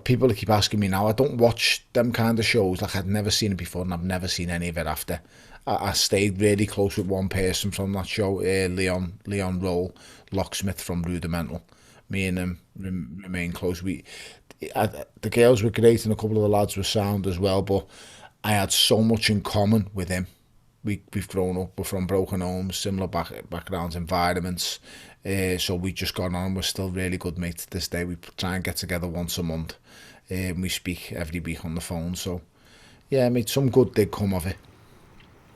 people keep asking me now, I don't watch them kind of shows. Like, I'd never seen it before, and I've never seen any of it after. I stayed really close with one person from that show, Leon Roll, locksmith from Rudimental. Me and him remain close. The girls were great and a couple of the lads were sound as well, but I had so much in common with him. We've grown up, we're from broken homes, similar backgrounds, environments, so we just got on. We're still really good mates to this day. We try and get together once a month, and we speak every week on the phone. So yeah, mate, some good did come of it.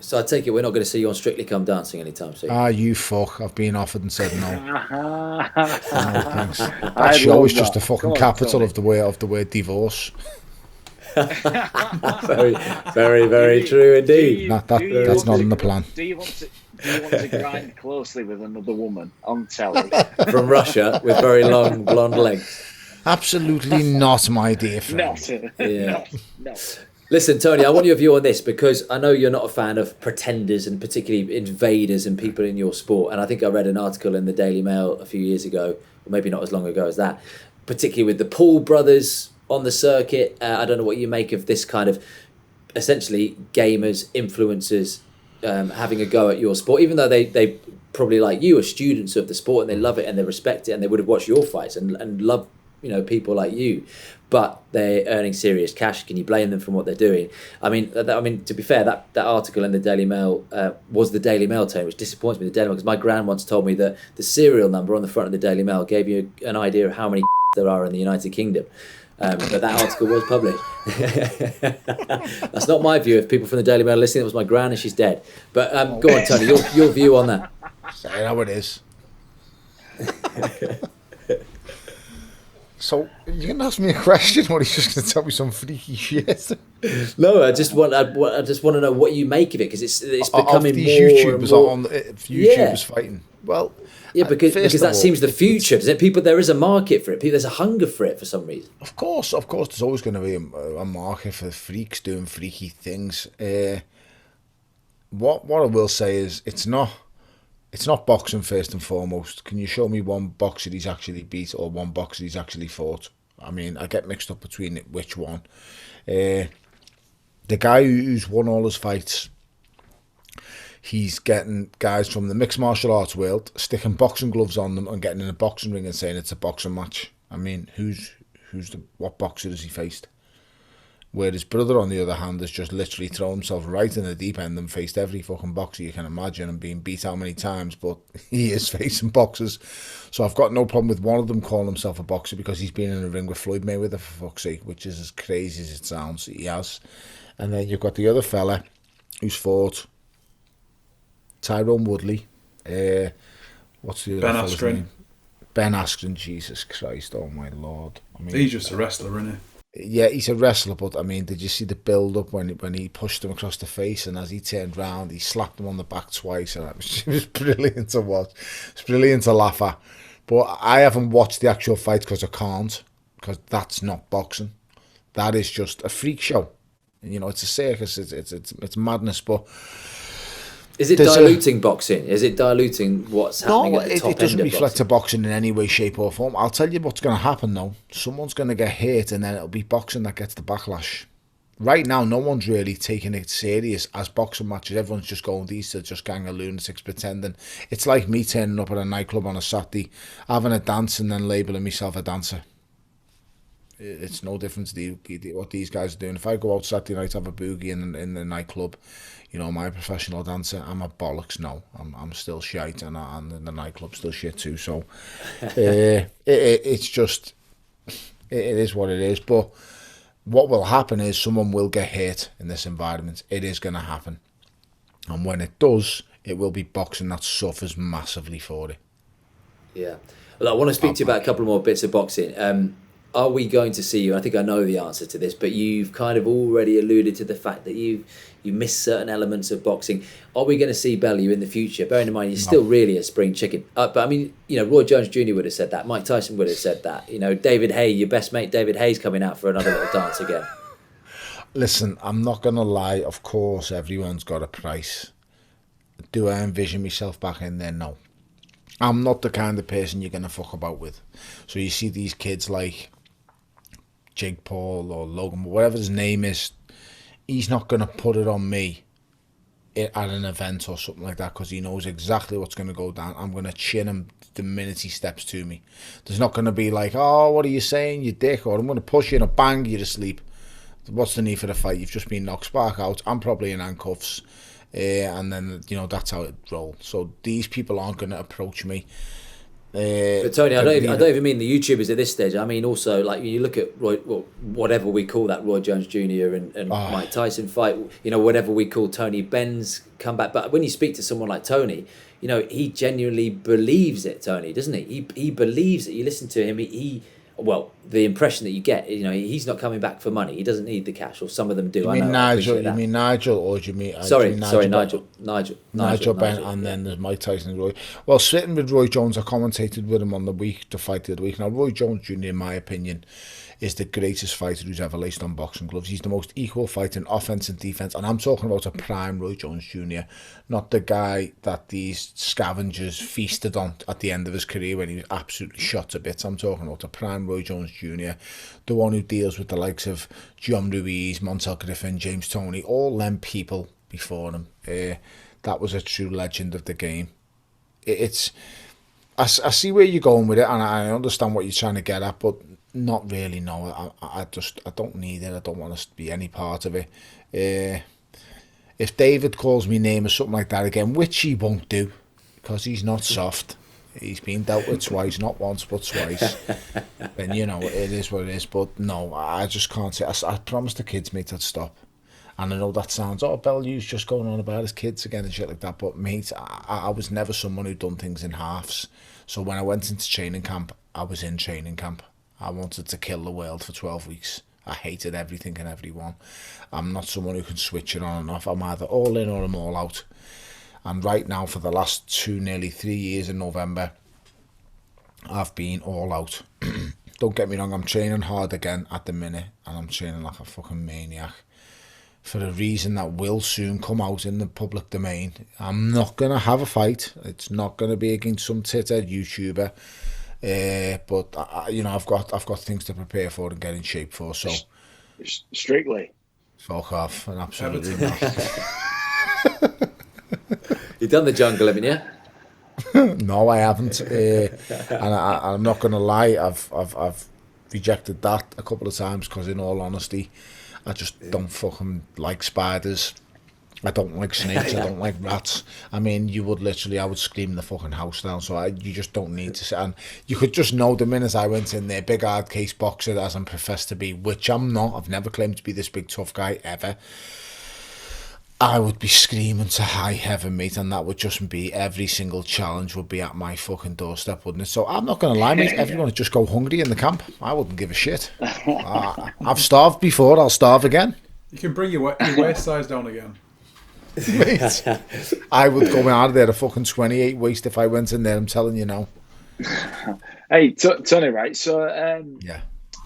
So I take it we're not going to see you on Strictly Come Dancing anytime soon. You fuck. I've been offered and said no. No, thanks. That show is just the fucking capital of the word divorce. Very, very, very true indeed. That's not in the plan. Do you want to grind closely with another woman on telly? From Russia with very long blonde legs? Absolutely not, my dear friend. Yeah. No. Listen, Tony, I want your view on this because I know you're not a fan of pretenders and particularly invaders and people in your sport. And I think I read an article in the Daily Mail a few years ago, or maybe not as long ago as that, particularly with the Paul brothers on the circuit. I don't know what you make of this kind of essentially gamers, influencers having a go at your sport, even though they probably like you are students of the sport and they love it and they respect it and they would have watched your fights and love, you know, people like you. But they're earning serious cash. Can you blame them from what they're doing? I mean, to be fair, that article in the Daily Mail was the Daily Mail, Tony, which disappoints me. The Daily Mail, because my gran once told me that the serial number on the front of the Daily Mail gave you an idea of how many there are in the United Kingdom. But that article was published. That's not my view. If people from the Daily Mail are listening, it was my gran and she's dead. But go on, Tony, your view on that. Say how it is. So you can ask me a question, or he's just going to tell me some freaky shit? No, I just want to know what you make of it, because it's becoming these more YouTubers and more. On YouTubers fighting. Well, yeah, because that seems the future. Does it? People, there is a market for it. There's a hunger for it for some reason. Of course, there's always going to be a market for freaks doing freaky things. What I will say is it's not boxing first and foremost. Can you show me one boxer he's actually beat or one boxer he's actually fought? I mean, I get mixed up between which one. The guy who's won all his fights, he's getting guys from the mixed martial arts world sticking boxing gloves on them and getting in a boxing ring and saying it's a boxing match. I mean, what boxer has he faced? Where his brother, on the other hand, has just literally thrown himself right in the deep end and faced every fucking boxer you can imagine and being beat how many times, but he is facing boxers. So I've got no problem with one of them calling himself a boxer because he's been in a ring with Floyd Mayweather, for fuck's sake, which is as crazy as it sounds. He has. And then you've got the other fella who's fought Tyrone Woodley. What's the other fella's name? Ben Askren, Jesus Christ, oh my Lord. I mean, he's just a wrestler, isn't he? Yeah, he's a wrestler, but I mean, did you see the build-up when he pushed him across the face, and as he turned round, he slapped him on the back twice, and it was brilliant to watch. It's brilliant to laugh at. But I haven't watched the actual fight because I can't, because that's not boxing. That is just a freak show. You know, it's a circus. It's madness, but. Is it diluting boxing? Is it diluting what's happening at the top end of boxing? No, it doesn't reflect to boxing in any way, shape or form. I'll tell you what's going to happen though. Someone's going to get hurt and then it'll be boxing that gets the backlash. right now, no one's really taking it serious as boxing matches. Everyone's just going, these are just gang of lunatics pretending. It's like me turning up at a nightclub on a Saturday, having a dance and then labelling myself a dancer. It's no different to what these guys are doing. If I go out Saturday night, have a boogie in the nightclub, you know, my professional dancer, I'm a bollocks. No, I'm still shite, and the nightclub's still shit too. So it's just, it is what it is. But what will happen is someone will get hurt in this environment. It is going to happen. And when it does, it will be boxing that suffers massively for it. Yeah. Well, I want to speak to you about a couple more bits of boxing. Are we going to see you? I think I know the answer to this, but you've kind of already alluded to the fact that you miss certain elements of boxing. Are we going to see Bellew in the future? Bearing in mind, you're still really a spring chicken. But I mean, you know, Roy Jones Jr. would have said that. Mike Tyson would have said that. You know, David Hay, your best mate David Hay's coming out for another little dance again. Listen, I'm not going to lie. Of course, everyone's got a price. Do I envision myself back in there? No. I'm not the kind of person you're going to fuck about with. So you see these kids like Jake Paul or Logan, whatever his name is, he's not going to put it on me at an event or something like that, because he knows exactly what's going to go down. I'm going to chin him the minute he steps to me. There's not going to be like, oh, what are you saying, you dick, or I'm going to push you and bang, you're asleep. What's the need for the fight? You've just been knocked spark out. I'm probably in handcuffs, and then, you know, that's how it rolls. So these people aren't going to approach me. But Tony, I don't even mean the YouTubers at this stage. I mean also, like, you look at Roy, well, whatever we call that Roy Jones Jr. and Mike Tyson fight, you know, whatever we call Tony Benn's comeback. But when you speak to someone like Tony, you know, he genuinely believes it, Tony, doesn't he? He believes it. You listen to him, well, the impression that you get, you know, he's not coming back for money. He doesn't need the cash, or some of them do. You mean Nigel, or do you mean... Sorry, Nigel Ben, and then there's Mike Tyson and Roy. Well, sitting with Roy Jones, I commentated with him on the fight of the week. Now, Roy Jones Jr., in my opinion, is the greatest fighter who's ever laced on boxing gloves. He's the most equal fighter in offense and defense, and I'm talking about a prime Roy Jones Jr., not the guy that these scavengers feasted on at the end of his career when he was absolutely shot to bits. I'm talking about a prime Roy Jones Jr., the one who deals with the likes of John Ruiz, Montel Griffin, James Toney, all them people before him. That was a true legend of the game. I see where you're going with it, and I understand what you're trying to get at, but not really, no. I don't need it. I don't want to be any part of it. If David calls me name or something like that again, which he won't do, because he's not soft. He's been dealt with twice, not once but twice. Then, you know, it is what it is. But no, I just can't say. I promised the kids, mate, I'd stop. And I know that sounds, Bellew's just going on about his kids again and shit like that. But mate, I was never someone who done things in halves. So when I went into training camp, I was in training camp. I wanted to kill the world for 12 weeks. I hated everything and everyone. I'm not someone who can switch it on and off. I'm either all in or I'm all out. And right now, for the last nearly 3 years in November, I've been all out. Don't get me wrong, I'm training hard again at the minute, and I'm training like a fucking maniac for a reason that will soon come out in the public domain. I'm not going to have a fight. It's not going to be against some tithead YouTuber. But you know, I've got things to prepare for and get in shape for. So strictly, fuck off, and absolutely not. You've done the jungle, haven't you? No, I haven't. And I'm not going to lie. I've rejected that a couple of times because, in all honesty, I just don't fucking like spiders. I don't like snakes. I don't like rats. I mean, I would scream the fucking house down. So you just don't need to sit. And you could just know the minute I went in there, big hard case boxer as I'm professed to be, which I'm not. I've never claimed to be this big tough guy ever. I would be screaming to high heaven, mate, and that would just be every single challenge would be at my fucking doorstep, wouldn't it? So I'm not going to lie, mate. Everyone would just go hungry in the camp. I wouldn't give a shit. I've starved before. I'll starve again. You can bring your waist size down again. Mate, I would go out of there a fucking 28 waist if I went in there. I'm telling you now. Hey, Tony, right? So, yeah,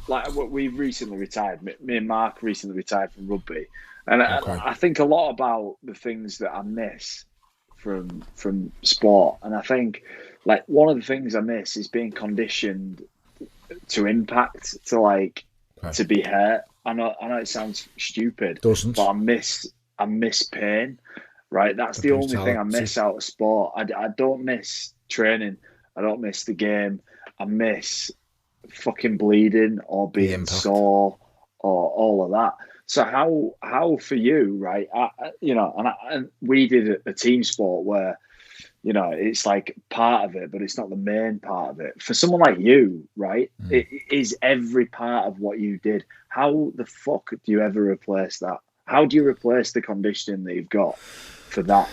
like we recently retired. Me and Mark recently retired from rugby. And okay. I think a lot about the things that I miss from sport. And I think, like, one of the things I miss is being conditioned to impact, to, like, to be hurt. I know it sounds stupid, Doesn't. but I miss pain. Right, that's the only thing I miss out of sport. I don't miss training. I don't miss the game. I miss fucking bleeding or being sore or all of that. So how for you, right? And we did a team sport where, it's like part of it, but it's not the main part of it. For someone like you, right, it is every part of what you did. How the fuck do you ever replace that? How do you replace the conditioning that you've got for that?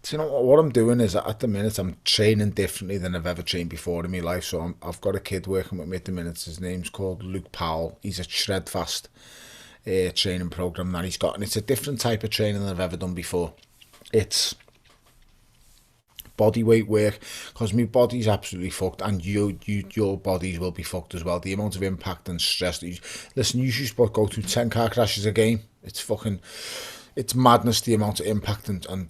Do you know what I'm doing is, at the minute, I'm training differently than I've ever trained before in my life. So I've got a kid working with me at the minute. His name's called Luke Powell. He's a shred fast training program that he's got, and it's a different type of training than I've ever done before. It's body weight work, because my body's absolutely fucked, and your bodies will be fucked as well. The amount of impact and stress that you usually go through 10 car crashes a game. It's madness, the amount of impact and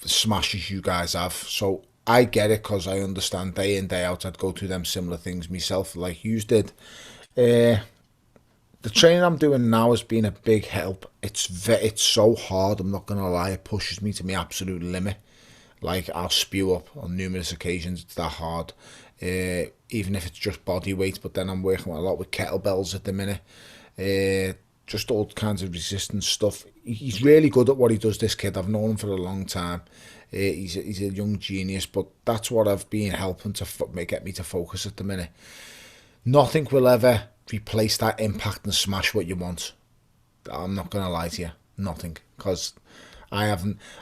smashes you guys have. So I get it, because I understand day in, day out, I'd go through them similar things myself, like you did. The training I'm doing now has been a big help. It's so hard, I'm not going to lie. It pushes me to my absolute limit. Like, I'll spew up on numerous occasions. It's that hard. Even if it's just body weight, but then I'm working a lot with kettlebells at the minute. Just all kinds of resistance stuff. He's really good at what he does, this kid. I've known him for a long time. He's a young genius, but that's what I've been helping to get me to focus at the minute. Nothing will ever replace that impact and smash what you want. I'm not going to lie to you. Nothing. Because I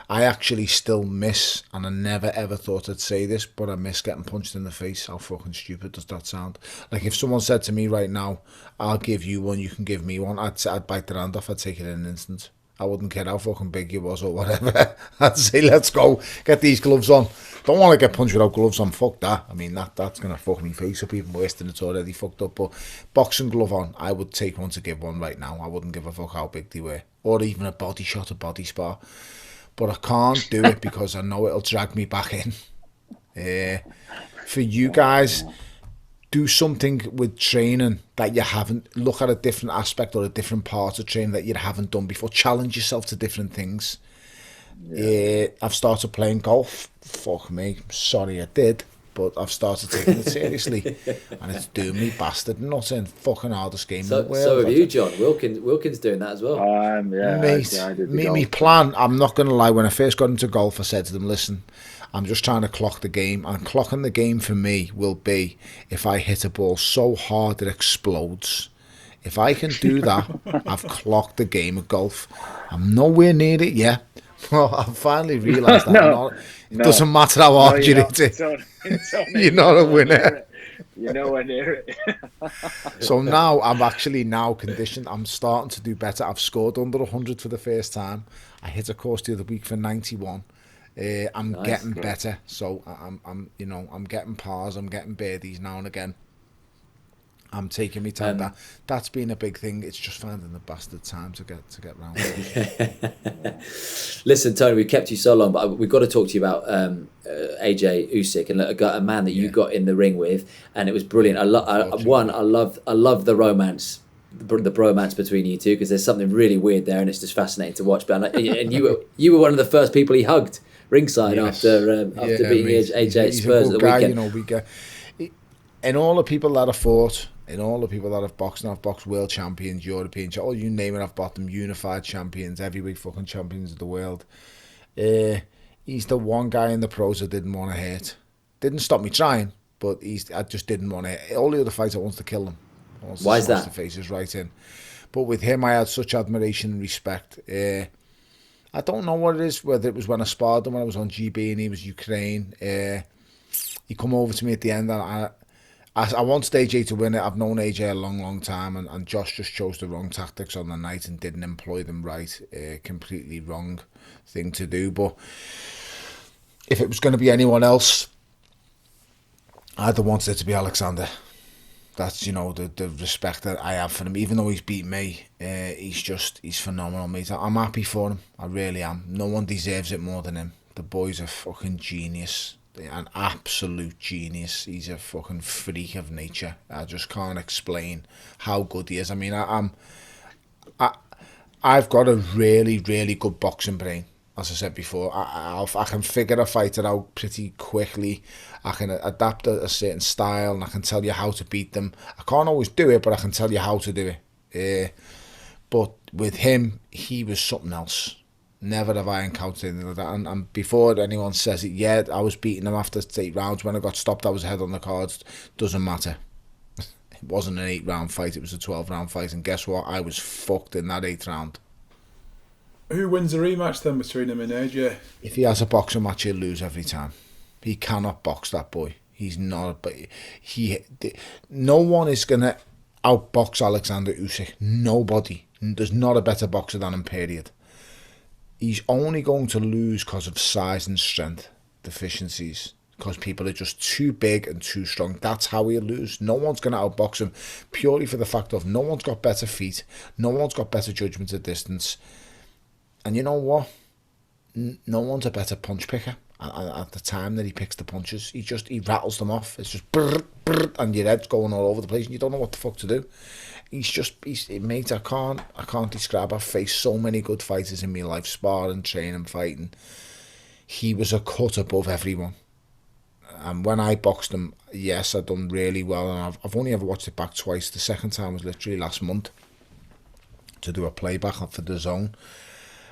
actually still miss, and I never ever thought I'd say this, but I miss getting punched in the face. How fucking stupid does that sound? Like, if someone said to me right now, I'll give you one, you can give me one, I'd bite the hand off, I'd take it in an instant. I wouldn't care how fucking big you was or whatever. I'd say, let's go, get these gloves on. Don't want to get punched without gloves on, fuck that. I mean, that's going to fuck me face up even worse than it's already fucked up. But boxing glove on, I would take one to give one right now. I wouldn't give a fuck how big they were. Or even a body shot, a body spar. But I can't do it because I know it'll drag me back in. For you guys, do something with training that you haven't. Look at a different aspect or a different part of training that you haven't done before. Challenge yourself to different things. I've started playing golf. Fuck me, sorry I did, but I've started taking it seriously, and it's doing me bastard nothing. Fucking hardest game in the world. So have you, John. Wilkins doing that as well. Mate, me plan. I'm not gonna lie. When I first got into golf, I said to them, "Listen, I'm just trying to clock the game, and clocking the game for me will be if I hit a ball so hard it explodes. If I can do that, I've clocked the game of golf. I'm nowhere near it yet." Well, I've finally realised that it doesn't matter how hard you hit it. You're not a winner. You're nowhere near it. So now I'm actually conditioned. I'm starting to do better. I've scored under 100 for the first time. I hit a course the other week for 91. I'm getting better. So I'm getting pars. I'm getting birdies now and again. I'm taking me time. That's been a big thing. It's just finding the bastard time to get round. Listen, Tony, we've kept you so long, but we've got to talk to you about AJ Usyk and a man that you got in the ring with, and it was brilliant. I love the romance, the bromance between you two, because there's something really weird there, and it's just fascinating to watch. But and you were one of the first people he hugged ringside after beating AJ at Spurs at the weekend. And all the people that have fought, and all the people that have boxed, and I've boxed world champions, European, all you name it, I've bought them, unified champions, heavyweight fucking champions of the world. He's the one guy in the pros I didn't want to hurt. Didn't stop me trying, but I just didn't want to. All the other fights, I wanted to kill them. Why is that? The faces right in. But with him, I had such admiration and respect. I don't know what it is, whether it was when I sparred him when I was on GB and he was Ukraine. He come over to me at the end, and I wanted AJ to win it. I've known AJ a long, long time, and Josh just chose the wrong tactics on the night and didn't employ them right. Completely wrong thing to do. But if it was going to be anyone else, I'd have wanted it to be Alexander. That's, the respect that I have for him. Even though he's beat me, he's phenomenal, mate. I'm happy for him. I really am. No one deserves it more than him. The boy's a fucking genius. an absolute genius. He's a fucking freak of nature. I just can't explain how good he is. I mean, I've got a really, really good boxing brain. As I said before, I can figure a fighter out pretty quickly. I can adapt a certain style, and I can tell you how to beat them. I can't always do it, but I can tell you how to do it. But with him, he was something else. Never have I encountered anything like that. And before anyone says it, yeah, I was beating him after 8 rounds. When I got stopped, I was ahead on the cards. Doesn't matter. It wasn't an 8-round fight, it was a 12-round fight. And guess what? I was fucked in that 8th round. Who wins the rematch then between him and AJ? If he has a boxing match, he'll lose every time. He cannot box, that boy. He's not. But no one is going to outbox Alexander Usyk. Nobody. There's not a better boxer than him, period. He's only going to lose because of size and strength deficiencies. Because people are just too big and too strong. That's how he'll lose. No one's going to outbox him purely for the fact of no one's got better feet. No one's got better judgment of distance. And you know what? No one's a better punch picker. At the time that he picks the punches, he rattles them off. It's just brrr, brrr, and your head's going all over the place and you don't know what the fuck to do. Mate, I can't describe. I've faced so many good fighters in my life, sparring, training, fighting. He was a cut above everyone. And when I boxed him, yes, I'd done really well. And I've only ever watched it back twice. The second time was literally last month to do a playback for the zone.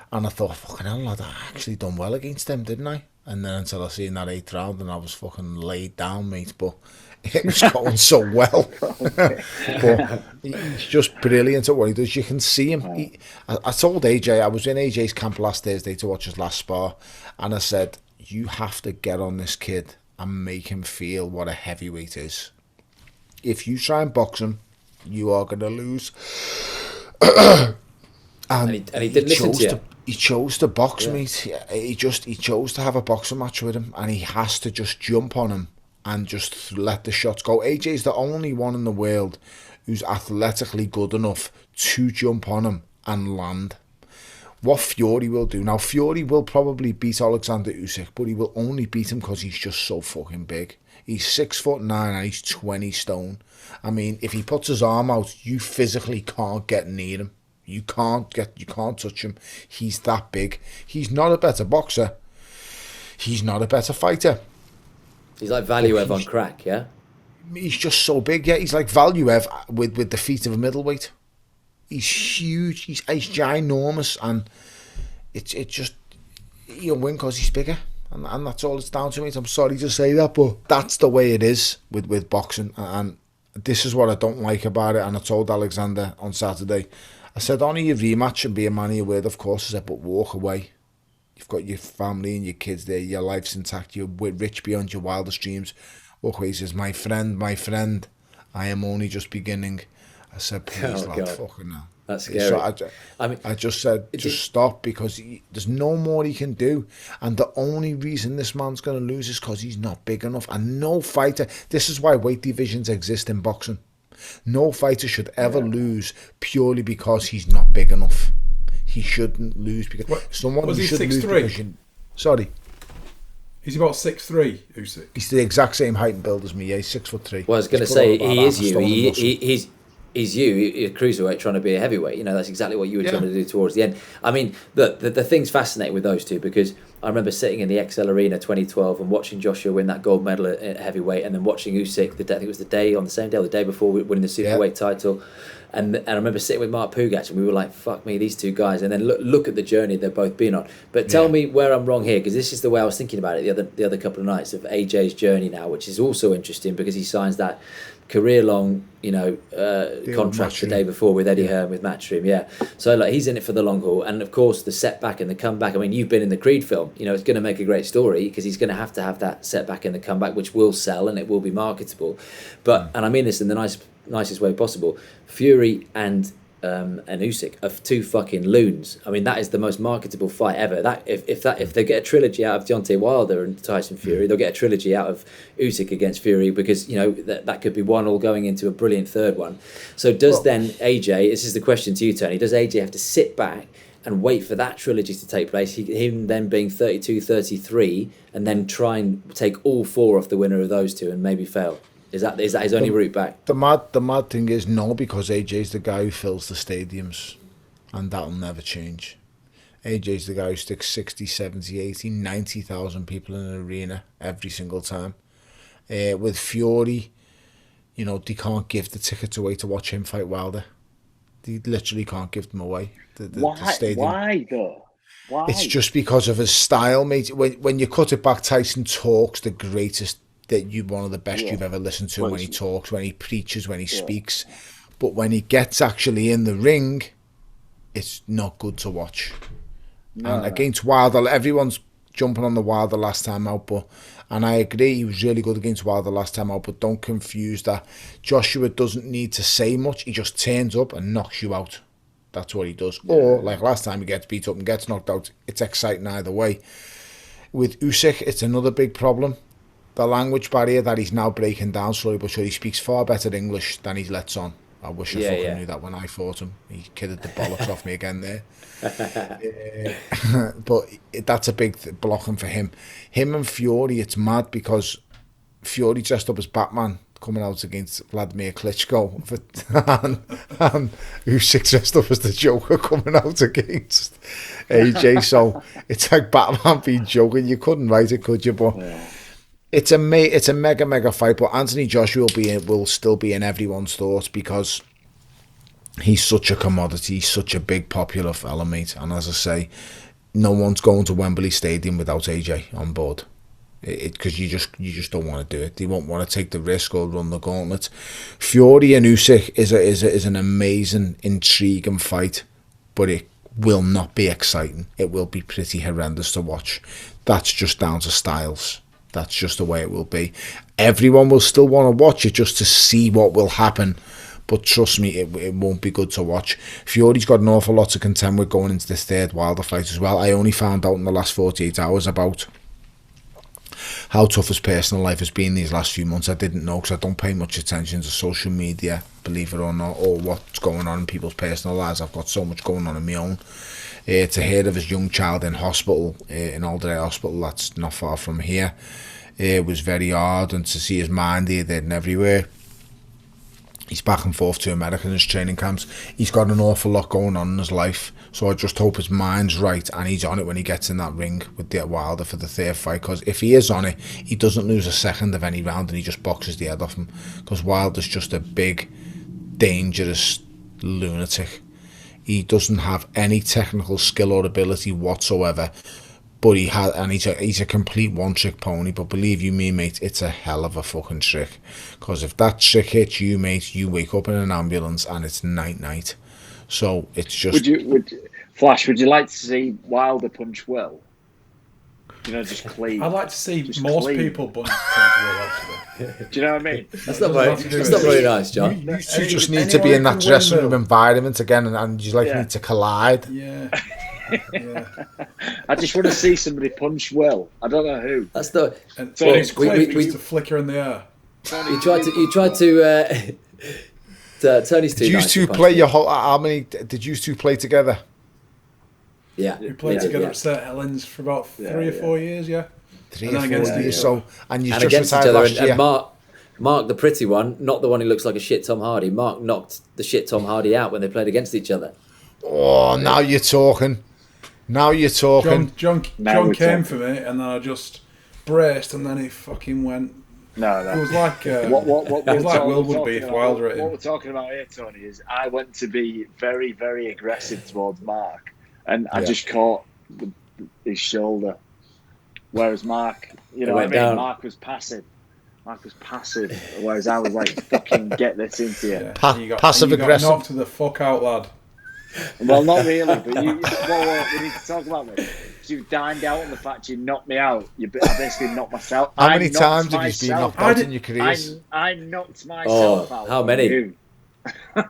And I thought, fucking hell, I'd actually done well against them, didn't I? And then until I seen that 8th round and I was fucking laid down, mate. But it was going so well. But he's just brilliant at what he does. You can see him. I told AJ, I was in AJ's camp last Thursday to watch his last spar. And I said, you have to get on this kid and make him feel what a heavyweight is. If you try and box him, you are going to lose. And he didn't listen to you. He chose to box, mate. He chose to have a boxing match with him, and he has to just jump on him and just let the shots go. AJ's the only one in the world who's athletically good enough to jump on him and land. What Fury will do. Now, Fury will probably beat Alexander Usyk, but he will only beat him because he's just so fucking big. He's 6'9" and he's 20 stone. I mean, if he puts his arm out, you physically can't get near him. You can't touch him. He's that big. He's not a better boxer. He's not a better fighter. He's like Valuev on crack, yeah? He's just so big, yeah. He's like Valuev with the feet of a middleweight. He's huge. He's ginormous, and it's just he'll win because he's bigger, and that's all it's down to, mate. I'm sorry to say that, but that's the way it is with boxing, and this is what I don't like about it. And I told Alexander on Saturday, I said, honour your rematch and be a man of your word, of course. I said, but walk away. You've got your family and your kids there. Your life's intact. You're rich beyond your wildest dreams. Walk away. He says, my friend, I am only just beginning. I said, please, lad, fucking hell. That's scary. So I just said, just stop, because there's no more he can do. And the only reason this man's going to lose is because he's not big enough. And no fighter, this is why weight divisions exist in boxing. No fighter should ever lose purely because he's not big enough. He shouldn't lose because was he 6'3"? Sorry. He's about 6'3", Usyk. He's the exact same height and build as me. Yeah, he's 6'3". Well, I was going to say, he is you. He's you. You're a cruiserweight trying to be a heavyweight. You know, that's exactly what you were trying to do towards the end. I mean, the thing's fascinating with those two, because I remember sitting in the XL Arena 2012 and watching Joshua win that gold medal at heavyweight, and then watching Usyk, I think it was the day before winning the superweight title. And I remember sitting with Mark Pugac, and we were like, fuck me, these two guys. And then look at the journey they've both been on. But tell me where I'm wrong here, because this is the way I was thinking about it the other couple of nights, of AJ's journey now, which is also interesting because he signs that career-long, contract the day before with Eddie Hearn with Matchroom. Yeah, so like he's in it for the long haul, and of course the setback and the comeback. I mean, you've been in the Creed film. You know, it's going to make a great story because he's going to have that setback and the comeback, which will sell and it will be marketable. But and I mean this in the nicest way possible. Fury and Usyk are two fucking loons. I mean, that is the most marketable fight ever. That if they get a trilogy out of Deontay Wilder and Tyson Fury, they'll get a trilogy out of Usyk against Fury, because that could be one all going into a brilliant third one. So then AJ? This is the question to you, Tony. Does AJ have to sit back and wait for that trilogy to take place, him then being 32, 33, and then try and take all 4 off the winner of those 2 and maybe fail? Is that his only route back? The mad thing is, no, because AJ's the guy who fills the stadiums, and that'll never change. AJ's the guy who sticks 60, 70, 80, 90,000 people in an arena every single time. With Fury, you know, they can't give the tickets away to watch him fight Wilder. They literally can't give them away. The stadium. Why though? Why? It's just because of his style, mate. When you cut it back, Tyson talks the greatest, one of the best you've ever listened to when he talks, when he preaches, when he speaks. But when he gets actually in the ring, it's not good to watch. And against Wilder, everyone's jumping on the Wilder last time out, and I agree, he was really good against Wilder last time out, but don't confuse that. Joshua doesn't need to say much, he just turns up and knocks you out. That's what he does. Yeah. Or, like last time, he gets beat up and gets knocked out. It's exciting either way. With Usyk, it's another big problem. The language barrier that he's now breaking down slowly but surely. He speaks far better English than he lets on. I wish I fucking knew that when I fought him. He kidded the bollocks off me again there. But that's a big blocking for him. Him and Fury, it's mad because Fury dressed up as Batman coming out against Vladimir Klitschko, and Usyk dressed up as the Joker coming out against AJ. So it's like Batman being Joker. You couldn't write it, could you? But it's a mega fight. But Anthony Joshua will still be in everyone's thoughts because he's such a commodity. He's such a big popular fella, mate. And as I say, no one's going to Wembley Stadium without AJ on board. Because you just don't want to do it. They won't want to take the risk or run the gauntlet. Fury and Usyk is an amazing, intriguing fight, but it will not be exciting. It will be pretty horrendous to watch. That's just down to styles. That's just the way it will be. Everyone will still want to watch it just to see what will happen, but trust me, it won't be good to watch. Fury's got an awful lot to contend with going into this third Wilder fight as well. I only found out in the last 48 hours about how tough his personal life has been these last few months. I didn't know because I don't pay much attention to social media, believe it or not, or what's going on in people's personal lives. I've got so much going on in my own. To hear of his young child in hospital, in Alderey Hospital, that's not far from here, it was very hard, and to see his mind here, there and everywhere. He's back and forth to America in his training camps. He's got an awful lot going on in his life. So I just hope his mind's right and he's on it when he gets in that ring with the Wilder for the third fight. Because if he is on it, he doesn't lose a second of any round and he just boxes the head off him. Because Wilder's just a big, dangerous lunatic. He doesn't have any technical skill or ability whatsoever. But he's a complete one-trick pony. But believe you me, mate, it's a hell of a fucking trick. Because if that trick hits you, mate, you wake up in an ambulance and it's night-night. So it's just... Flash, would you like to see Wilder punch Will? You know, just clean. I'd like to see most people punch Will, actually. Do you know what I mean? That's not very nice, John. You just need to be in that dressing room environment again and you need to collide. Yeah. I just want to see somebody punch Will. I don't know who. That's the... And Tony's quick just to flicker in the air. You tried to Tony's too nice. Did you two play how many did you two play together? Yeah. We played together at St Helens for about 3 or 4 years, 3 or 4 years. So and you just against each retired other last year. and Mark the pretty one, not the one who looks like a shit Tom Hardy. Mark knocked the shit Tom Hardy out when they played against each other. Oh, now you're talking. John came for me and then I just braced and then he fucking went. No. It was like what it was like Will would be if Wilder hit him. What we're talking about here, Tony, is I went to be very, very aggressive towards Mark, and I just caught his shoulder. Whereas Mark, you know what I mean? Down. Mark was passive, whereas I was like, fucking get this into you. Passive aggressive. Knocked the fuck out, lad. Well, not really, but we need to talk about this. You dined out on the fact you knocked me out. I basically knocked myself. How many times have you been knocked out in your careers? I knocked myself out. How many? How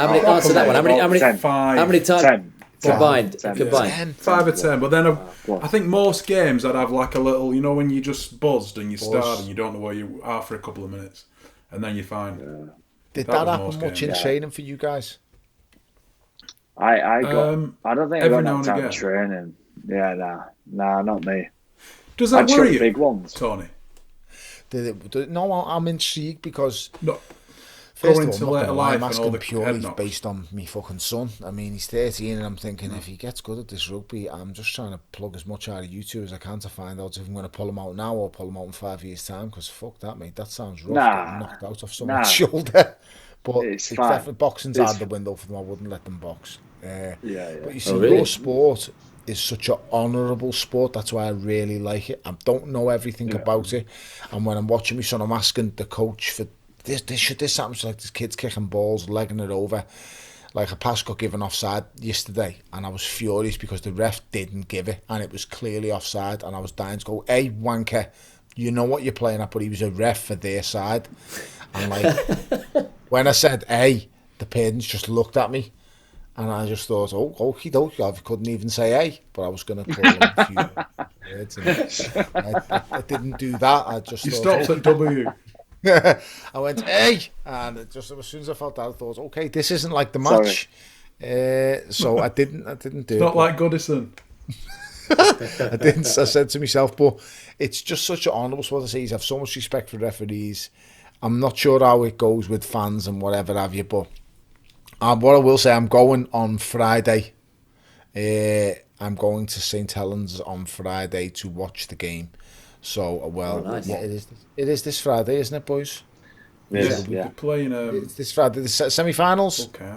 many? Answer that one. How many? 10. How many times? 10. Combined. 5 or 10. But then I think most games I'd have like a little, you know, when you just buzzed and you start and you don't know where you are for a couple of minutes, and then you find. Did that happen much in training for you guys? I don't think I got that type of again. training. Yeah, nah, not me. Does that worry you, big ones, Tony? No, I'm intrigued because First of all, I'm asking purely based on me fucking son. I mean, he's 13 and I'm thinking if he gets good at this rugby, I'm just trying to plug as much out of you two as I can to find out if I'm going to pull him out now or pull him out in 5 years' time, because fuck that, mate. That sounds rough, getting knocked out off someone's shoulder. But it's definitely, boxing's out the window for them. I wouldn't let them box. But you see, your sport is such an honourable sport. That's why I really like it. I don't know everything about it. And when I'm watching my son, I'm asking the coach for this happens, like this kid's kicking balls, legging it over, like a pass got given offside yesterday, and I was furious because the ref didn't give it and it was clearly offside, and I was dying to go, hey wanker, you know what you're playing at, but he was a ref for their side. And like when I said hey, the parents just looked at me and I just thought, oh, okie dokie, I couldn't even say hey, but I was going to call him a few words, and I didn't do that. I just stopped at W. I went, hey, and just as soon as I felt that, I thought, okay, this isn't like the match. So I didn't do it. Not like Goodison. I didn't. I said to myself, but it's just such an honourable sport to say. I have so much respect for referees. I'm not sure how it goes with fans and whatever have you, but what I will say, I'm going on Friday. I'm going to St Helens on Friday to watch the game. So, nice. Yeah, it is this Friday, isn't it, boys? Yeah. Playing, it's this Friday, the semi-finals? Okay.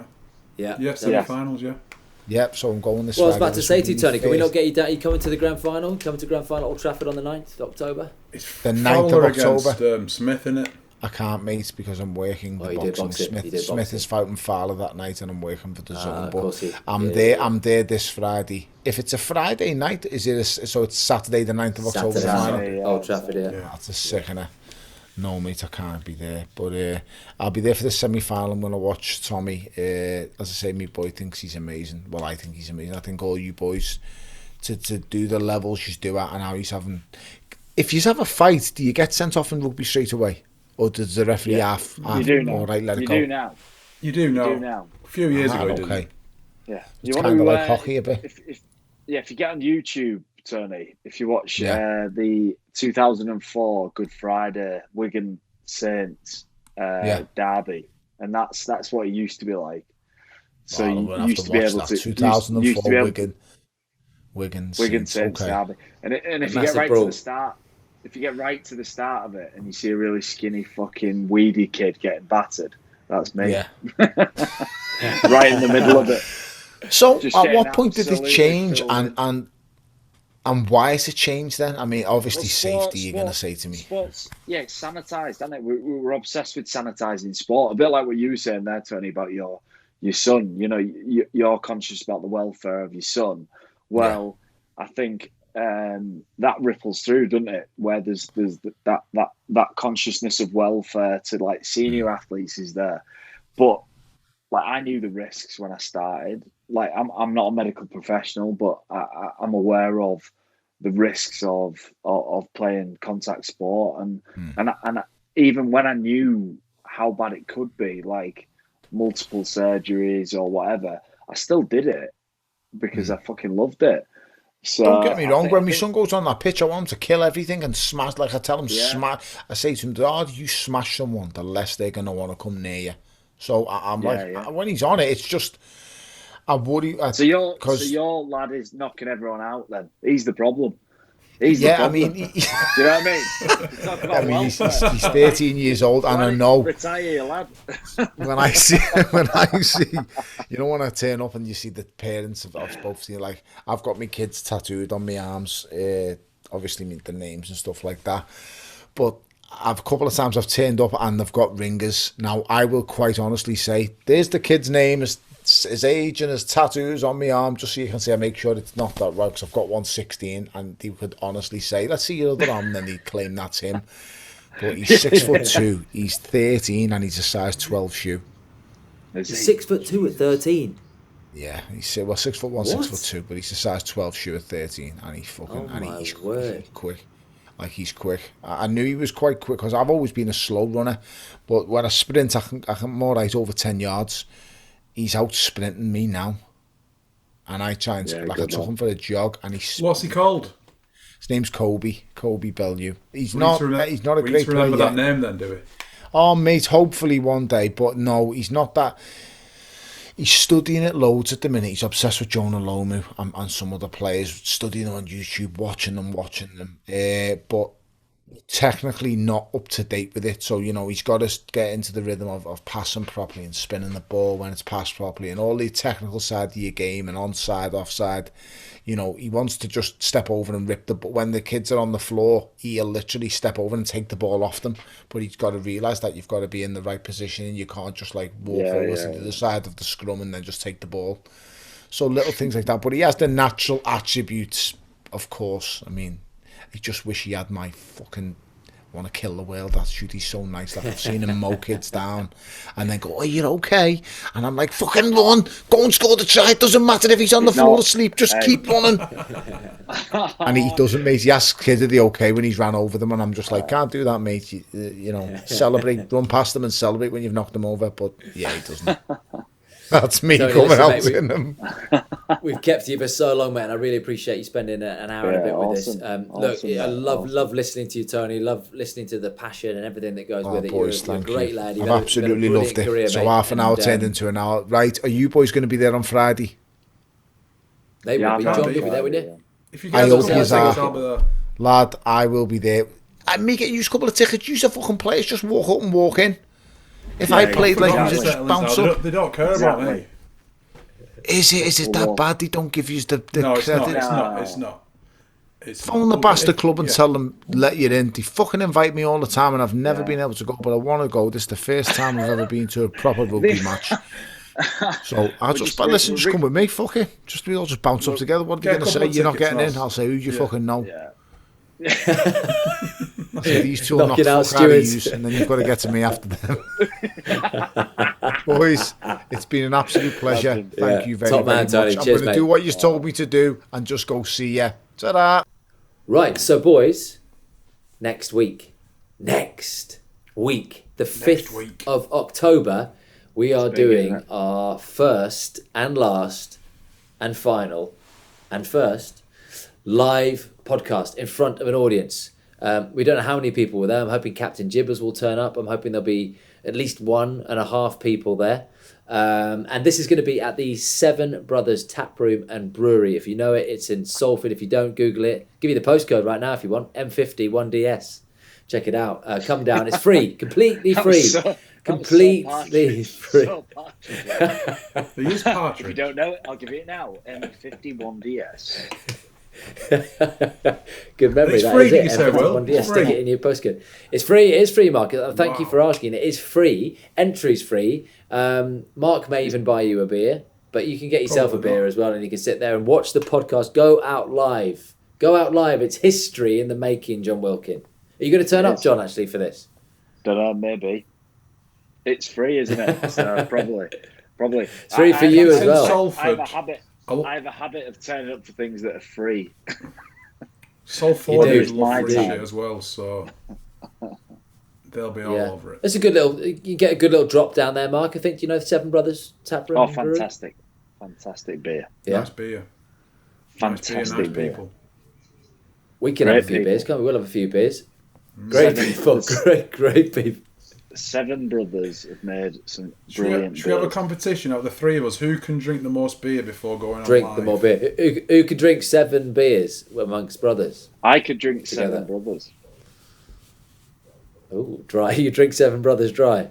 Yeah, semi-finals, yeah. Yep, so I'm going this Friday. Well, I was about to say to you, Tony, can we not get you down? You coming to the grand final? Coming to grand final Old Trafford on the 9th of October? It's the 9th of October. Against Smith, innit? I can't, mate, because I'm working the boxing. Smith is fighting Fowler that night, and I'm working for the zone. But I'm there this Friday. If it's a Friday night, so it's Saturday the 9th of October? Saturday, Old Trafford, yeah. That's a sickener. No, mate, I can't be there. But I'll be there for the semi-final. I'm going to watch Tommy. As I say, my boy thinks he's amazing. Well, I think he's amazing. I think all you boys, to do the levels you do at and how he's having... If you have a fight, do you get sent off in rugby straight away? Or does the referee half you do now. Right, let it go? You do now. You do now. A few years ago, you didn't. Yeah. It's kind of like hockey a bit. If you get on YouTube, Tony, if you watch the 2004 Good Friday Wigan Saints derby, and that's what it used to be like. So you used to be able to 2004 Wigan Saints derby, and if you get right to the start. If you get right to the start of it and you see a really skinny fucking weedy kid getting battered, that's me. Yeah. Right in the middle of it. So at what point did it change and why has it changed then? I mean, obviously safety, you're going to say to me. Sports, it's sanitised, isn't it? We're obsessed with sanitising sport. A bit like what you were saying there, Tony, about your son. You know, you're conscious about the welfare of your son. Well, I think... that ripples through, doesn't it? Where there's that consciousness of welfare to like senior athletes is there, but like I knew the risks when I started. Like I'm not a medical professional, but I'm aware of the risks of playing contact sport, and even when I knew how bad it could be, like multiple surgeries or whatever, I still did it because I fucking loved it. So, don't get me wrong, when my son goes on that pitch, I want him to kill everything and smash, like I tell him, smash. I say to him, the harder you smash someone, the less they're going to want to come near you. So I'm when he's on it, it's just, I worry. So your lad is knocking everyone out then? He's the problem. He's I mean... you know what I mean? He's 13 years old, and I know... Retire, lad. when I see... You know, when I turn up and you see the parents of both seen, like, I've got my kids tattooed on my arms, obviously the names and stuff like that, but a couple of times I've turned up and they've got ringers. Now, I will quite honestly say, there's the kid's name, his age and his tattoos on my arm, just so you can see, I make sure it's not that right, because I've got 116, and he could honestly say, let's see your other arm, and then he'd claim that's him. But he's 6'2", he's 13, and he's a size 12 shoe. He's 6'2" at 13. Yeah, he's 6'1", 6'2", but he's a size 12 shoe at 13, and he's fucking, he's quick. Like, he's quick. I knew he was quite quick, because I've always been a slow runner, but when I sprint, I'm all right over 10 yards. He's out sprinting me now. and I try and I took him for a jog, and what's he called? His name's Tony Bellew. He's not a great player. We need to remember that name then, do we? Oh, mate, hopefully one day, but no, he's not that. He's studying it loads at the minute. He's obsessed with Jonah Lomu and some other players, studying them on YouTube, watching them. But technically not up to date with it. So, he's got to get into the rhythm of passing properly and spinning the ball when it's passed properly and all the technical side of your game and onside, offside. He wants to just step over and rip but when the kids are on the floor, he'll literally step over and take the ball off them. But he's got to realise that you've got to be in the right position and you can't just walk over to the side of the scrum and then just take the ball. So little things like that. But he has the natural attributes, of course. I mean, I just wish he had my fucking want to kill the world attitude. He's so nice. I've seen him mow kids down and then go, "Oh, you're okay?" And I'm like, "Fucking run, go and score the try. It doesn't matter if he's on the floor asleep, just keep running." And he doesn't, mate. He asks kids, "Are they okay?" when he's ran over them, and I'm just like, "Can't do that, mate. Celebrate, run past them and celebrate when you've knocked them over." But yeah, he doesn't. That's me coming out in them. We've kept you for so long, mate, and I really appreciate you spending an hour and a bit with us. I love listening to you, Tony. Love listening to the passion and everything that goes with it. Boys, you're a great lad. I've absolutely loved it. Career, so mate. half an hour turned into an hour. Right, are you boys going to be there on Friday? They will be. John, you'll be there, wouldn't you? If you guys I hope you I'll be there. Lad, I will be there. I may get used a couple of tickets. Use the fucking players. Just walk up and walk in. If I played like you, just bounce up. They don't care about me. Is it that bad? They don't give you the no, credit? It's not. Phone the bastard club and tell them let you in. They fucking invite me all the time, and I've never been able to go, but I want to go. This is the first time I've ever been to a proper rugby match. So I'll just come with me. Fuck it. We all just bounce up together. What are you going to say? You're not getting in. I'll say, who do you fucking know? I say, these two will knock the fuck out of you, and then you've got to get to me after them. Boys, it's been an absolute pleasure. Thank you very much. Tony. I'm going to do what you told me to do and just go see ya. Ta-da! Right, so boys, next week, the 5th of October, we are doing our first and last and final and first live podcast in front of an audience. We don't know how many people were there. I'm hoping Captain Jibbers will turn up. I'm hoping there'll be at least 1.5 people there. And this is going to be at the Seven Brothers Taproom and Brewery. If you know it, it's in Salford. If you don't, Google it. Give you the postcode right now if you want. M50 1DS. Check it out. Come down. It's free. Completely free. Completely free. They use partridge. If you don't know it, I'll give it now. M50 1DS. Good memory. It's free, you say, Will. Stick it in your postcode. It's free. It is free, Mark. Thank you for asking. It is free. Entry's free. Mark may even buy you a beer, but you can get yourself a beer as well, and you can sit there and watch the podcast go out live. It's history in the making, John Wilkin. Are you going to turn up, John, actually, for this? Don't know, maybe. It's free, isn't it? So probably. It's free for you as well. I have a habit of turning up for things that are free. Salford is free shit as well, so they'll be all over it. It's a good little. You get a good little drop down there, Mark. I think. Do you know the Seven Brothers Taproom? Oh, fantastic beer. Yeah. Nice beer. Fantastic beer. People. We can have a few beers, can't we? We'll have a few beers. Great people. Great people. Seven Brothers have made some brilliant. Should we have a competition out of the three of us? Who can drink the most beer before going on Drink live? the more beer. Who could drink 7 beers amongst brothers? I could drink together. 7 Brothers. Oh, dry. You drink 7 Brothers dry?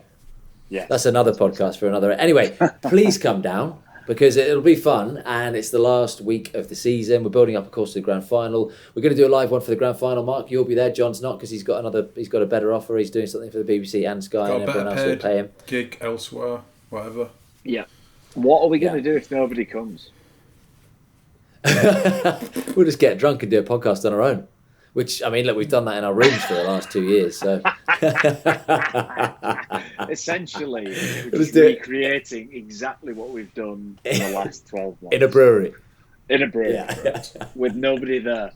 Yeah. That's another podcast for another. Anyway, please come down because it'll be fun and it's the last week of the season. We're building up, of course, to the grand final. We're going to do a live one for the grand final. Mark, you'll be there. John's not because he's got a better offer. He's doing something for the BBC and Sky, and everyone else will pay him. Gig elsewhere, whatever. Yeah. What are we going to do if nobody comes? We'll just get drunk and do a podcast on our own. Which, I mean, look, we've done that in our rooms for the last 2 years, so... Essentially, we're just recreating exactly what we've done in the last 12 months. In a brewery. Yeah. With nobody there.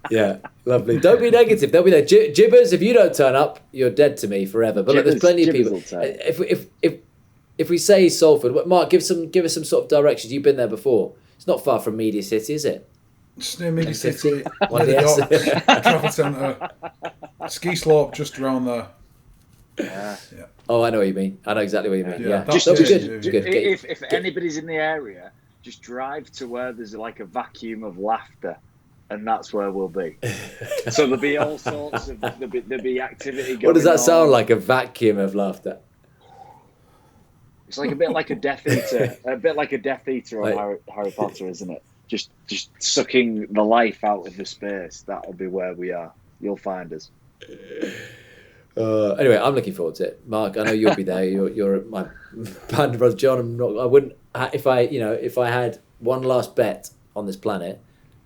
Yeah, lovely. Don't be negative. They'll be there. Jibbers, if you don't turn up, you're dead to me forever. But look, there's plenty of people. if we say Salford, Mark, give us some sort of directions. You've been there before. It's not far from Media City, is it? Just near Media City, one of the docks, travel centre, ski slope just around there. Yeah. Oh, I know what you mean. I know exactly what you mean. Yeah, just that'll be good. If anybody's in the area, just drive to where there's like a vacuum of laughter, and that's where we'll be. So there'll be all sorts of there'll be activity going on. What does that sound like? A vacuum of laughter? It's like a bit like a Death Eater, on Harry Potter, isn't it? Just sucking the life out of the space. That'll be where we are. You'll find us. Anyway, I'm looking forward to it, Mark. I know you'll be there. You're my band brother, John. I wouldn't if I had one last bet on this planet,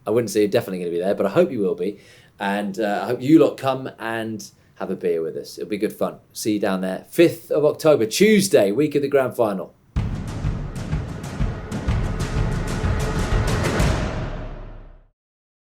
I wouldn't say you're definitely going to be there, but I hope you will be, and I hope you lot come and have a beer with us. It'll be good fun. See you down there, 5th of October, Tuesday, week of the grand final.